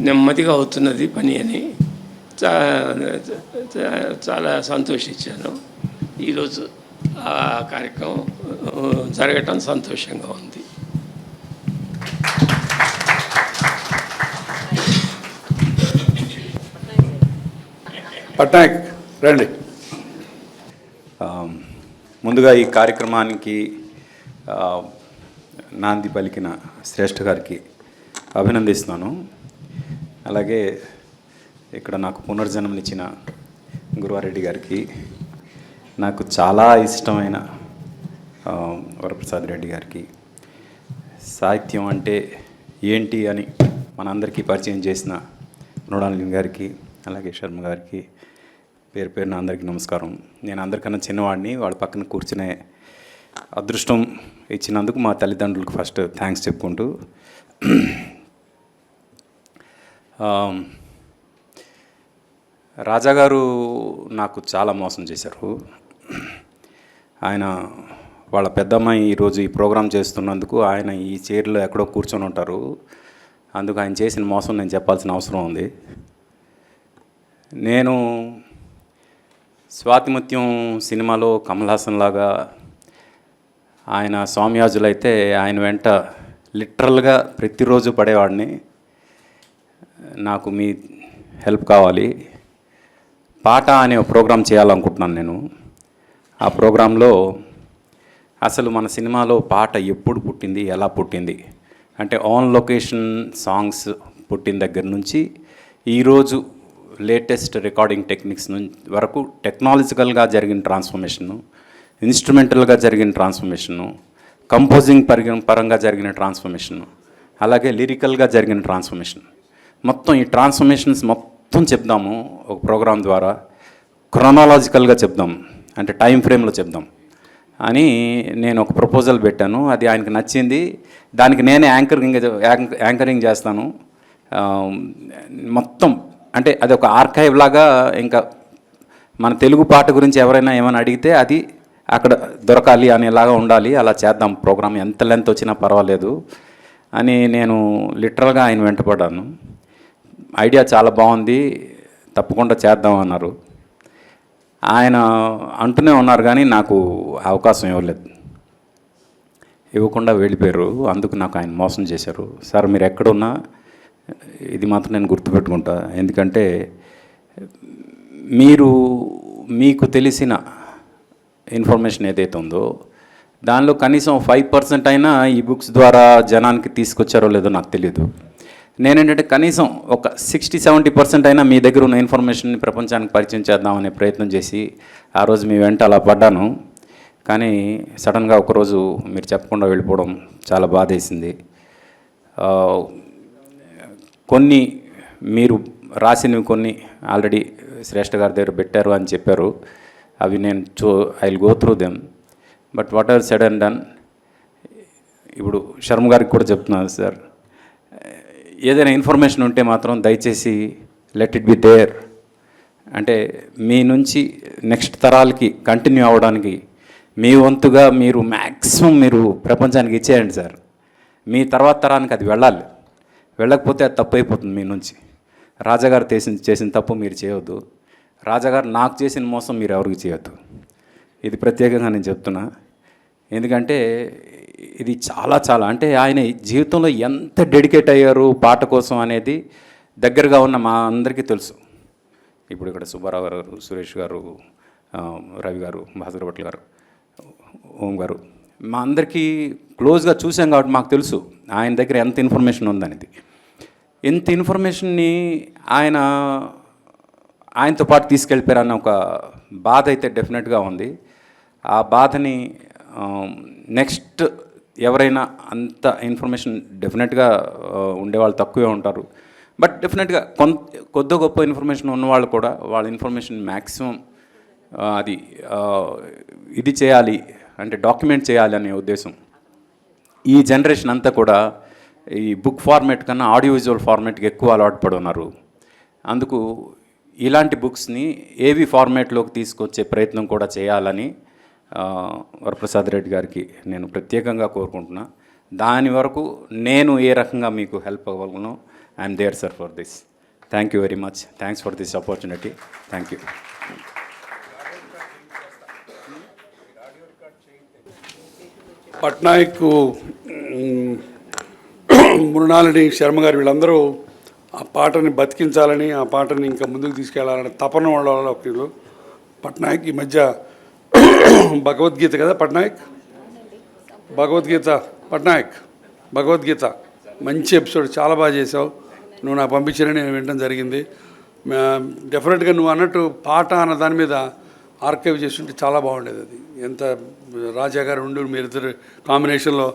నెమ్మదిగా అవుతున్నది పని అని చాలా సంతోషించాను. ఈరోజు ఆ కార్యక్రమం జరగటం సంతోషంగా ఉంది. పట్నాయక్ రండి. ముందుగా ఈ కార్యక్రమానికి నాంది పలికిన శ్రేష్ఠ గారికి అభినందిస్తున్నాను. అలాగే ఇక్కడ నాకు పునర్జన్మనిచ్చిన గురువారెడ్డి గారికి, నాకు చాలా ఇష్టమైన వరప్రసాద్ రెడ్డి గారికి, సాహిత్యం అంటే ఏంటి అని మనందరికీ పరిచయం చేసిన మృణాలిని గారికి, అలాగే శర్మ గారికి పేరు పేరున అందరికీ నమస్కారం. నేను అందరికన్నా చిన్నవాడిని, వాళ్ళ పక్కన కూర్చునే అదృష్టం ఇచ్చినందుకు మా తల్లిదండ్రులకు ఫస్ట్ థ్యాంక్స్ చెప్పుకుంటూ, రాజాగారు నాకు చాలా మోసం చేశారు. ఆయన వాళ్ళ పెద్దమ్మాయి ఈరోజు ఈ ప్రోగ్రాం చేస్తున్నందుకు ఆయన ఈ చైర్లో ఎక్కడో కూర్చొని ఉంటారు, అందుకు ఆయన చేసిన మోసం నేను చెప్పాల్సిన అవసరం ఉంది. నేను స్వాతిముత్యం సినిమాలో కమల్ హాసన్ లాగా ఆయన స్వామియాజులైతే ఆయన వెంట లిటరల్గా ప్రతిరోజు పడేవాడిని. నాకు మీ హెల్ప్ కావాలి, పాట అనే ఒక ప్రోగ్రాం చేయాలనుకుంటున్నాను నేను. ఆ ప్రోగ్రాంలో అసలు మన సినిమాలో పాట ఎప్పుడు పుట్టింది, ఎలా పుట్టింది అంటే ఆన్ లొకేషన్ సాంగ్స్ పుట్టిన దగ్గర నుంచి ఈరోజు లేటెస్ట్ రికార్డింగ్ టెక్నిక్స్ వరకు టెక్నాలజికల్గా జరిగిన ట్రాన్స్ఫర్మేషను, ఇన్స్ట్రుమెంటల్గా జరిగిన ట్రాన్స్ఫర్మేషను, కంపోజింగ్ పరంగా జరిగిన ట్రాన్స్ఫర్మేషను, అలాగే లిరికల్గా జరిగిన ట్రాన్స్ఫర్మేషన్, మొత్తం ఈ ట్రాన్స్ఫర్మేషన్స్ మొత్తం చెప్దాము ఒక ప్రోగ్రాం ద్వారా. క్రొనాలజికల్గా చెప్దాం అంటే టైం ఫ్రేమ్లో చెప్దాం అని నేను ఒక ప్రపోజల్ పెట్టాను. అది ఆయనకు నచ్చింది. దానికి నేనే యాంకరింగ్ చేస్తాను మొత్తం. అంటే అది ఒక ఆర్కైవ్ లాగా. ఇంకా మన తెలుగు పాట గురించి ఎవరైనా ఏమైనా అడిగితే అది అక్కడ దొరకాలి అనేలాగా ఉండాలి. అలా చేద్దాం ప్రోగ్రామ్, ఎంత లెంత్ వచ్చినా పర్వాలేదు అని నేను లిటరల్గా ఆయన వెంటపడ్డాను. ఐడియా చాలా బాగుంది, తప్పకుండా చేద్దాం అన్నారు. ఆయన అంటూనే ఉన్నారు కానీ నాకు అవకాశం ఇవ్వలేదు, ఇవ్వకుండా వెళ్ళిపోయారు. అందుకు నాకు ఆయన మోసం చేశారు. సార్ మీరు ఎక్కడున్నా ఇది మాత్రం నేను గుర్తుపెట్టుకుంటా. ఎందుకంటే మీకు తెలిసిన ఇన్ఫర్మేషన్ ఏదైతే ఉందో దానిలో కనీసం 5% అయినా ఈ బుక్స్ ద్వారా జనానికి తీసుకొచ్చారో లేదో నాకు తెలియదు. నేనేంటంటే కనీసం ఒక 60-70% అయినా మీ దగ్గర ఉన్న ఇన్ఫర్మేషన్ని ప్రపంచానికి పరిచయం చేద్దామనే ప్రయత్నం చేసి ఆ రోజు మీ వెంట అలా పడ్డాను. కానీ సడన్గా ఒకరోజు మీరు చెప్పకుండా వెళ్ళిపోవడం చాలా బాధేసింది. కొన్ని మీరు రాసినవి కొన్ని ఆల్రెడీ శ్రేష్ఠ గారి దగ్గర పెట్టారు అని చెప్పారు. అవి నేను I will go through them. But what ever said and done, ఇప్పుడు శర్మ గారికి కూడా చెప్తున్నాను సార్, ఏదైనా ఇన్ఫర్మేషన్ ఉంటే మాత్రం దయచేసి లెట్ ఇట్ బి దేర్. అంటే మీ నుంచి నెక్స్ట్ తరాలకి కంటిన్యూ అవ్వడానికి మీ వంతుగా మీరు మ్యాక్సిమం మీరు ప్రపంచానికి ఇచ్చేయండి సార్. మీ తర్వాత తరానికి అది వెళ్ళాలి. వెళ్ళకపోతే అది తప్పు అయిపోతుంది మీ నుంచి. రాజాగారు చేసిన తప్పు మీరు చేయవద్దు. రాజాగారు నాకు చేసిన మోసం మీరు ఎవరికి చేయొద్దు. ఇది ప్రత్యేకంగా నేను చెప్తున్నా. ఎందుకంటే ఇది చాలా అంటే ఆయన జీవితంలో ఎంత డెడికేట్ అయ్యారు పాట కోసం అనేది దగ్గరగా ఉన్న మా అందరికీ తెలుసు. ఇప్పుడు ఇక్కడ సుబ్బారావు గారు, సురేష్ గారు, రవి గారు, భాస్కర్ భట్ల గారు, ఓం గారు, మా అందరికీ క్లోజ్గా చూసాం కాబట్టి మాకు తెలుసు ఆయన దగ్గర ఎంత ఇన్ఫర్మేషన్ ఉందనేది. ఎంత ఇన్ఫర్మేషన్ని ఆయనతో పాటు తీసుకెళ్ళిపోయారన్న ఒక బాధ అయితే డెఫినెట్గా ఉంది. ఆ బాధని నెక్స్ట్ ఎవరైనా అంత ఇన్ఫర్మేషన్ డెఫినెట్గా ఉండేవాళ్ళు తక్కువే ఉంటారు. బట్ డెఫినెట్గా కొద్ది గొప్ప ఇన్ఫర్మేషన్ ఉన్నవాళ్ళు కూడా వాళ్ళ ఇన్ఫర్మేషన్ మ్యాక్సిమం అది ఇది చేయాలి అంటే డాక్యుమెంట్ చేయాలి అనే ఉద్దేశం. ఈ జనరేషన్ అంతా కూడా ఈ బుక్ ఫార్మేట్ కన్నా ఆడియో విజువల్ ఫార్మేట్కి ఎక్కువ అలవాటు పడి ఉన్నారు. అందుకు ఇలాంటి బుక్స్ని ఏవి ఫార్మేట్లోకి తీసుకొచ్చే ప్రయత్నం కూడా చేయాలని వరప్రసాద్ రెడ్డి గారికి నేను ప్రత్యేకంగా కోరుకుంటున్నా. దాని వరకు నేను ఏ రకంగా మీకు హెల్ప్ అవ్వగలను, I'm there sir for this. Thank you very much. Thanks for this opportunity. Thank you. Patnaik, Mrinalini, Sharma garu వీళ్ళందరూ ఆ పాటని బతికించాలని, ఆ పాటని ఇంకా ముందుకు తీసుకెళ్లాలని తపన వాళ్ళ ఒకరు. పట్నాయక్ ఈ మధ్య భగవద్గీత కదా పట్నాయక్, భగవద్గీత మంచి ఎపిసోడ్, చాలా బాగా చేసావు. నువ్వు నాకు పంపించారని నేను వినడం జరిగింది. డెఫినెట్గా నువ్వు అన్నట్టు పాట అన్న దాని మీద ఆర్కైవ్ చేస్తుంటే చాలా బాగుండేది. అది ఎంత రాజా గారు ఉండు మీరిద్దరు కాంబినేషన్లో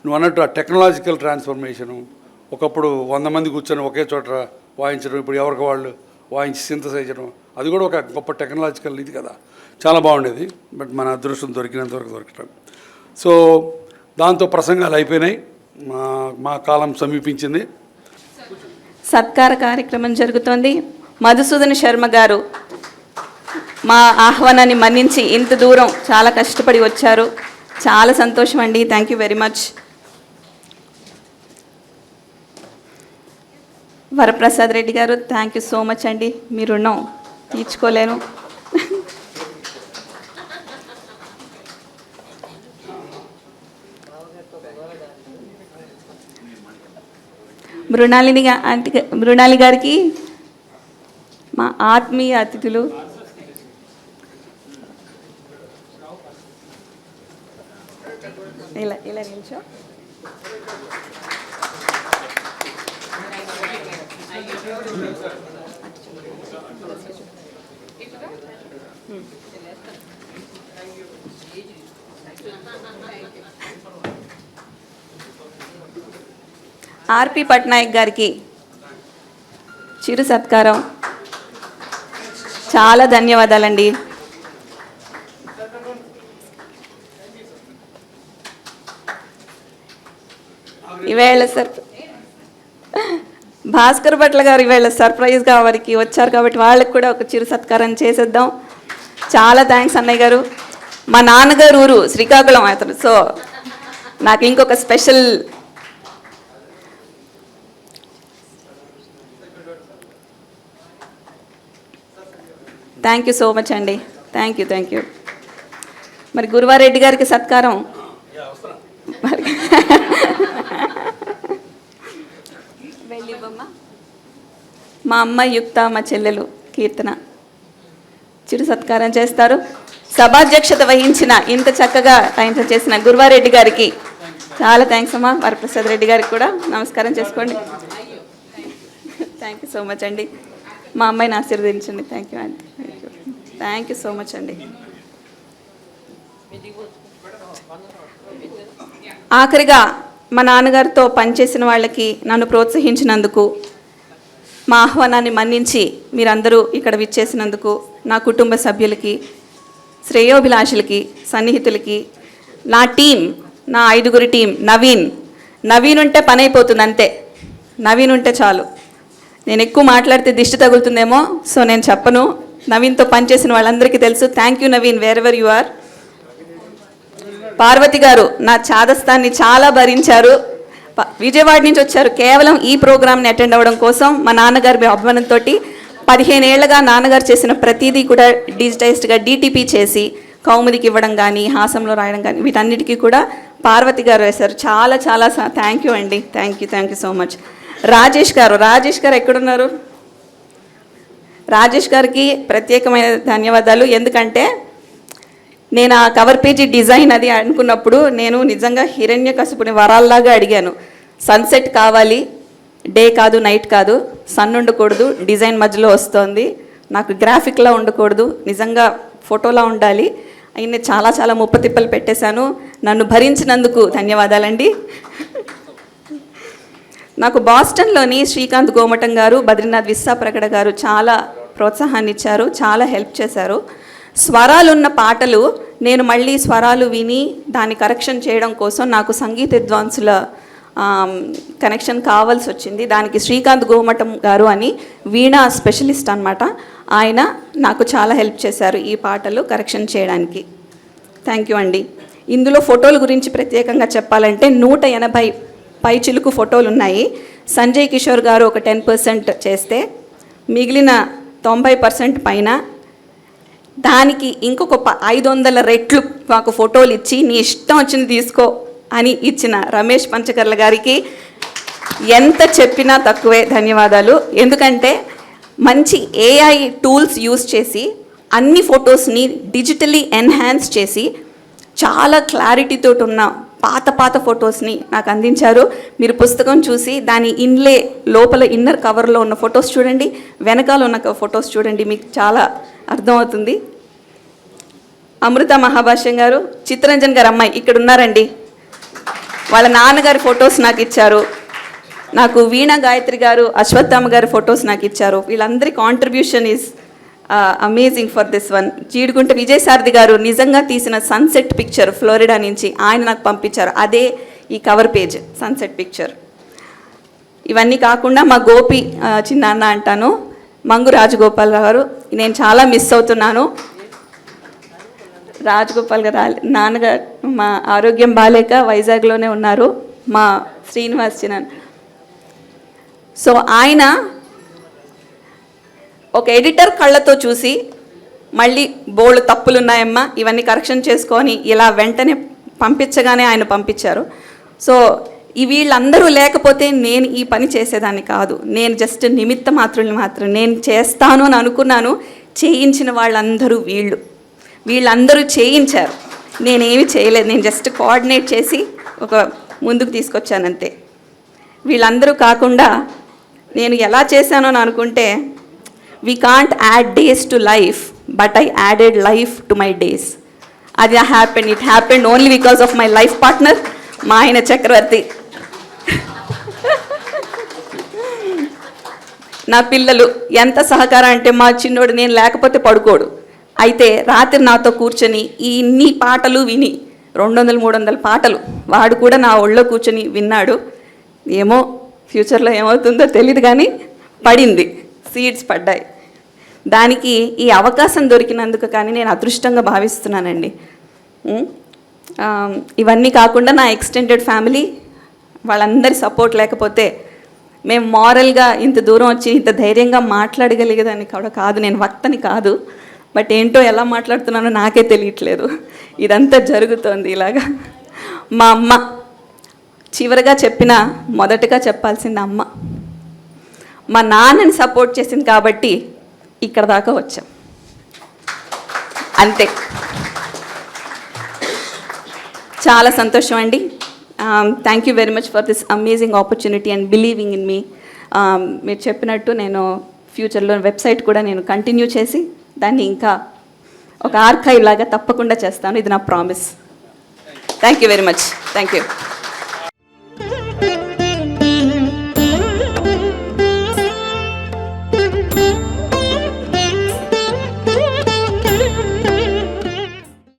నువ్వు అన్నట్టు ఆ టెక్నాలజికల్ ట్రాన్స్ఫర్మేషను, ఒకప్పుడు 100 మంది కూర్చొని ఒకే చోట వాయించడం, ఇప్పుడు ఎవరికి వాళ్ళు వాయించి సింథసైజ్ చేయడం, అది కూడా ఒక గొప్ప టెక్నాలజికల్ ఇది కదా, చాలా బాగుండేది. బట్ మన అదృష్టం దొరికినంత వరకు దొరకటం. సో దాంతో ప్రసంగాలు అయిపోయినాయి, మా కాలం సమీపించింది. సత్కార కార్యక్రమం జరుగుతోంది. మధుసూదన్ శర్మ గారు మా ఆహ్వానాన్ని మన్నించి ఇంత దూరం చాలా కష్టపడి వచ్చారు. చాలా సంతోషం అండి. Thank you very much. Varaprasad Reddy గారు, థ్యాంక్ యూ సో మచ్ అండి. మీ రుణం తీర్చుకోలేను. మృణాలి గారికి మా ఆత్మీయ అతిథులు ఇలా ఇలా నిల్చో. ఆర్పి పట్నాయక్ గారికి చిరు సత్కారం. చాలా ధన్యవాదాలండి. ఈవేళ భాస్కర్ భట్ల గారు ఈవేళ సర్ప్రైజ్గా వారికి వచ్చారు కాబట్టి వాళ్ళకి కూడా ఒక చిరు సత్కారం చేసేద్దాం. చాలా థ్యాంక్స్ అన్నయ్య గారు. మా నాన్నగారు ఊరు శ్రీకాకుళం అతను, సో నాకు ఇంకొక special thank you so much అండి. Thank you. మరి గురువారెడ్డి గారికి సత్కారం. మా అమ్మ యుక్త, మా చెల్లెలు కీర్తన చిరు సత్కారం చేస్తారు. సభాధ్యక్షత వహించిన ఇంత చక్కగా చేసిన గురువారెడ్డి గారికి చాలా థ్యాంక్స్ అమ్మా. వరప్రసాద్ రెడ్డి గారికి కూడా నమస్కారం చేసుకోండి. థ్యాంక్ యూ సో మచ్ అండి. మా అమ్మాయిని ఆశీర్వదించండి. థ్యాంక్ యూ అండి. థ్యాంక్ యూ సో మచ్ అండి. ఆఖరిగా మా నాన్నగారితో పనిచేసిన వాళ్ళకి నన్ను ప్రోత్సహించినందుకు, మా ఆహ్వానాన్ని మన్నించి మీరందరూ ఇక్కడ విచ్చేసినందుకు, నా కుటుంబ సభ్యులకి, శ్రేయోభిలాషులకి, సన్నిహితులకి, నా టీం, నా 5 టీం, నవీన్ ఉంటే పని అయిపోతుంది అంతే. నవీన్ ఉంటే చాలు. నేను ఎక్కువ మాట్లాడితే దిష్టి తగులుతుందేమో, సో నేను చెప్పను. నవీన్తో పనిచేసిన వాళ్ళందరికీ తెలుసు. Thank you Naveen, wherever you are. Parvathi గారు నా చాదస్తాన్ని చాలా భరించారు. విజయవాడ నుంచి వచ్చారు కేవలం ఈ ప్రోగ్రామ్ని అటెండ్ అవ్వడం కోసం. మా నాన్నగారి అభిమానంతో 15 ఏళ్లుగా నాన్నగారు చేసిన ప్రతిదీ కూడా డిజిటైజ్డ్గా DTP చేసి కౌముదికి ఇవ్వడం కానీ, హాసంలో రాయడం కానీ, వీటన్నిటికీ కూడా పార్వతి గారు వేశారు. చాలా చాలా థ్యాంక్ యూ అండి. Thank you so much. Rajesh గారు ఎక్కడున్నారు? రాజేష్ గారికి ప్రత్యేకమైన ధన్యవాదాలు. ఎందుకంటే నేను ఆ కవర్ పేజీ డిజైన్ అది అనుకున్నప్పుడు నేను నిజంగా హిరణ్యకశిపుని వరాల్లాగా అడిగాను. సన్సెట్ కావాలి, డే కాదు, నైట్ కాదు, సన్ ఉండకూడదు, డిజైన్ మధ్యలో వస్తుంది, నాకు గ్రాఫిక్లా ఉండకూడదు, నిజంగా ఫోటోలా ఉండాలి. అయిన చాలా చాలా ముప్పతిప్పలు పెట్టేశాను. నన్ను భరించినందుకు ధన్యవాదాలండి. నాకు బాస్టన్లోని శ్రీకాంత్ గోమటం గారు, బద్రీనాథ్ విస్సాప్రగడ గారు చాలా ప్రోత్సాహాన్ని ఇచ్చారు, చాలా హెల్ప్ చేశారు. స్వరాలున్న పాటలు నేను మళ్ళీ స్వరాలు విని దాన్ని కరెక్షన్ చేయడం కోసం నాకు సంగీత విద్వాంసుల కనెక్షన్ కావాల్సి వచ్చింది. దానికి శ్రీకాంత్ గోమటం గారు అని వీణా స్పెషలిస్ట్ అనమాట, ఆయన నాకు చాలా హెల్ప్ చేశారు ఈ పాటలు కరెక్షన్ చేయడానికి. థ్యాంక్ యూ అండి. ఇందులో ఫోటోల గురించి ప్రత్యేకంగా చెప్పాలంటే 180 పైచిలుకు ఫోటోలు ఉన్నాయి. సంజయ్ కిషోర్ గారు ఒక 10% చేస్తే మిగిలిన 90% పైన దానికి ఇంకొక 500 రెట్లు మాకు ఫోటోలు ఇచ్చి నీ ఇష్టం వచ్చింది తీసుకో అని ఇచ్చిన రమేష్ పంచకర్ల గారికి ఎంత చెప్పినా తక్కువే. ధన్యవాదాలు. ఎందుకంటే మంచి AI టూల్స్ యూస్ చేసి అన్ని ఫొటోస్ని డిజిటలీ ఎన్హాన్స్ చేసి చాలా క్లారిటీతో ఉన్న పాత ఫొటోస్ని నాకు అందించారు. మీరు పుస్తకం చూసి దాని ఇన్లే లోపల ఇన్నర్ కవర్లో ఉన్న ఫొటోస్ చూడండి, వెనకాల ఉన్న ఫొటోస్ చూడండి, మీకు చాలా అర్థమవుతుంది. అమృత మహాభాష్యం గారు, చిత్తరంజన్ గారు అమ్మాయి ఇక్కడ ఉన్నారండి, వాళ్ళ నాన్నగారి ఫొటోస్ నాకు ఇచ్చారు. నాకు వీణా గాయత్రి గారు, అశ్వత్థామ గారి ఫొటోస్ నాకు ఇచ్చారు. వీళ్ళందరి contribution is amazing for this one. Jeedigunta Vijayasarathi గారు నిజంగా తీసిన సన్సెట్ పిక్చర్ ఫ్లోరిడా నుంచి ఆయన నాకు పంపించారు. అదే ఈ కవర్ పేజ్ సన్సెట్ పిక్చర్. ఇవన్నీ కాకుండా మా గోపి చిన్నాన్న అంటాను, మంగు రాజగోపాల్ గారు, నేను చాలా మిస్ అవుతున్నాను. రాజగోపాల్ గారు నాన్నగారు మా ఆరోగ్యం బాగాలేక వైజాగ్లోనే ఉన్నారు. మా శ్రీనివాస్ చిన్నాన్న. సో ఆయన ఒక ఎడిటర్ కళ్ళతో చూసి మళ్ళీ బోల్డ్ తప్పులు ఉన్నాయమ్మా, ఇవన్నీ కరెక్షన్ చేసుకొని ఇలా వెంటనే పంపించగానే ఆయన పంపించారు. సో వీళ్ళందరూ లేకపోతే నేను ఈ పని చేసేదాన్ని కాదు. నేను జస్ట్ నిమిత్త మాత్రం నేను చేస్తాను అని అనుకున్నాను. చేయించిన వాళ్ళందరూ వీళ్ళందరూ చేయించారు. నేనేమి చేయలేదు, నేను జస్ట్ కోఆర్డినేట్ చేసి ఒక ముందుకు తీసుకొచ్చానంతే. వీళ్ళందరూ కాకుండా నేను ఎలా చేశానో అని అనుకుంటే, we can't add days to life, but I added life to my days. అది it happened only because of my life partner, మా ఆయన చక్రవర్తి. నా పిల్లలు ఎంత సహకారం అంటే, మా చిన్నోడు నేను లేకపోతే పడుకోడు. అయితే రాత్రి నాతో కూర్చొని ఇన్ని పాటలు విని 200-300 పాటలు వాడు కూడా నా ఒళ్ళో కూర్చొని విన్నాడు. ఏమో ఫ్యూచర్లో ఏమవుతుందో తెలియదు, కానీ పడింది, సీడ్స్ పడ్డాయి. దానికి ఈ అవకాశం దొరికినందుకు కానీ నేను అదృష్టంగా భావిస్తున్నానండి. ఇవన్నీ కాకుండా నా ఎక్స్టెండెడ్ ఫ్యామిలీ వాళ్ళందరి సపోర్ట్ లేకపోతే మేము మారల్గా ఇంత దూరం వచ్చి ఇంత ధైర్యంగా మాట్లాడగలిగేదాన్ని కూడా కాదు. నేను వక్తని కాదు, బట్ ఏంటో ఎలా మాట్లాడుతున్నానో నాకే తెలియట్లేదు. ఇదంతా జరుగుతోంది ఇలాగా. మా అమ్మ చివరిగా మొదటగా చెప్పాల్సింది అమ్మ. మా నాన్నని సపోర్ట్ చేసింది కాబట్టి ఇక్కడ దాకా వచ్చాం, అంతే. చాలా సంతోషం అండి. Thank you very much for this amazing opportunity and believing in me. మీరు చెప్పినట్టు నేను ఫ్యూచర్లో వెబ్సైట్ కూడా నేను కంటిన్యూ చేసి దాన్ని ఇంకా ఒక ఆర్కైవ్ లాగా తప్పకుండా చేస్తాను. ఇది నా promise. Thank you very much. Thank you.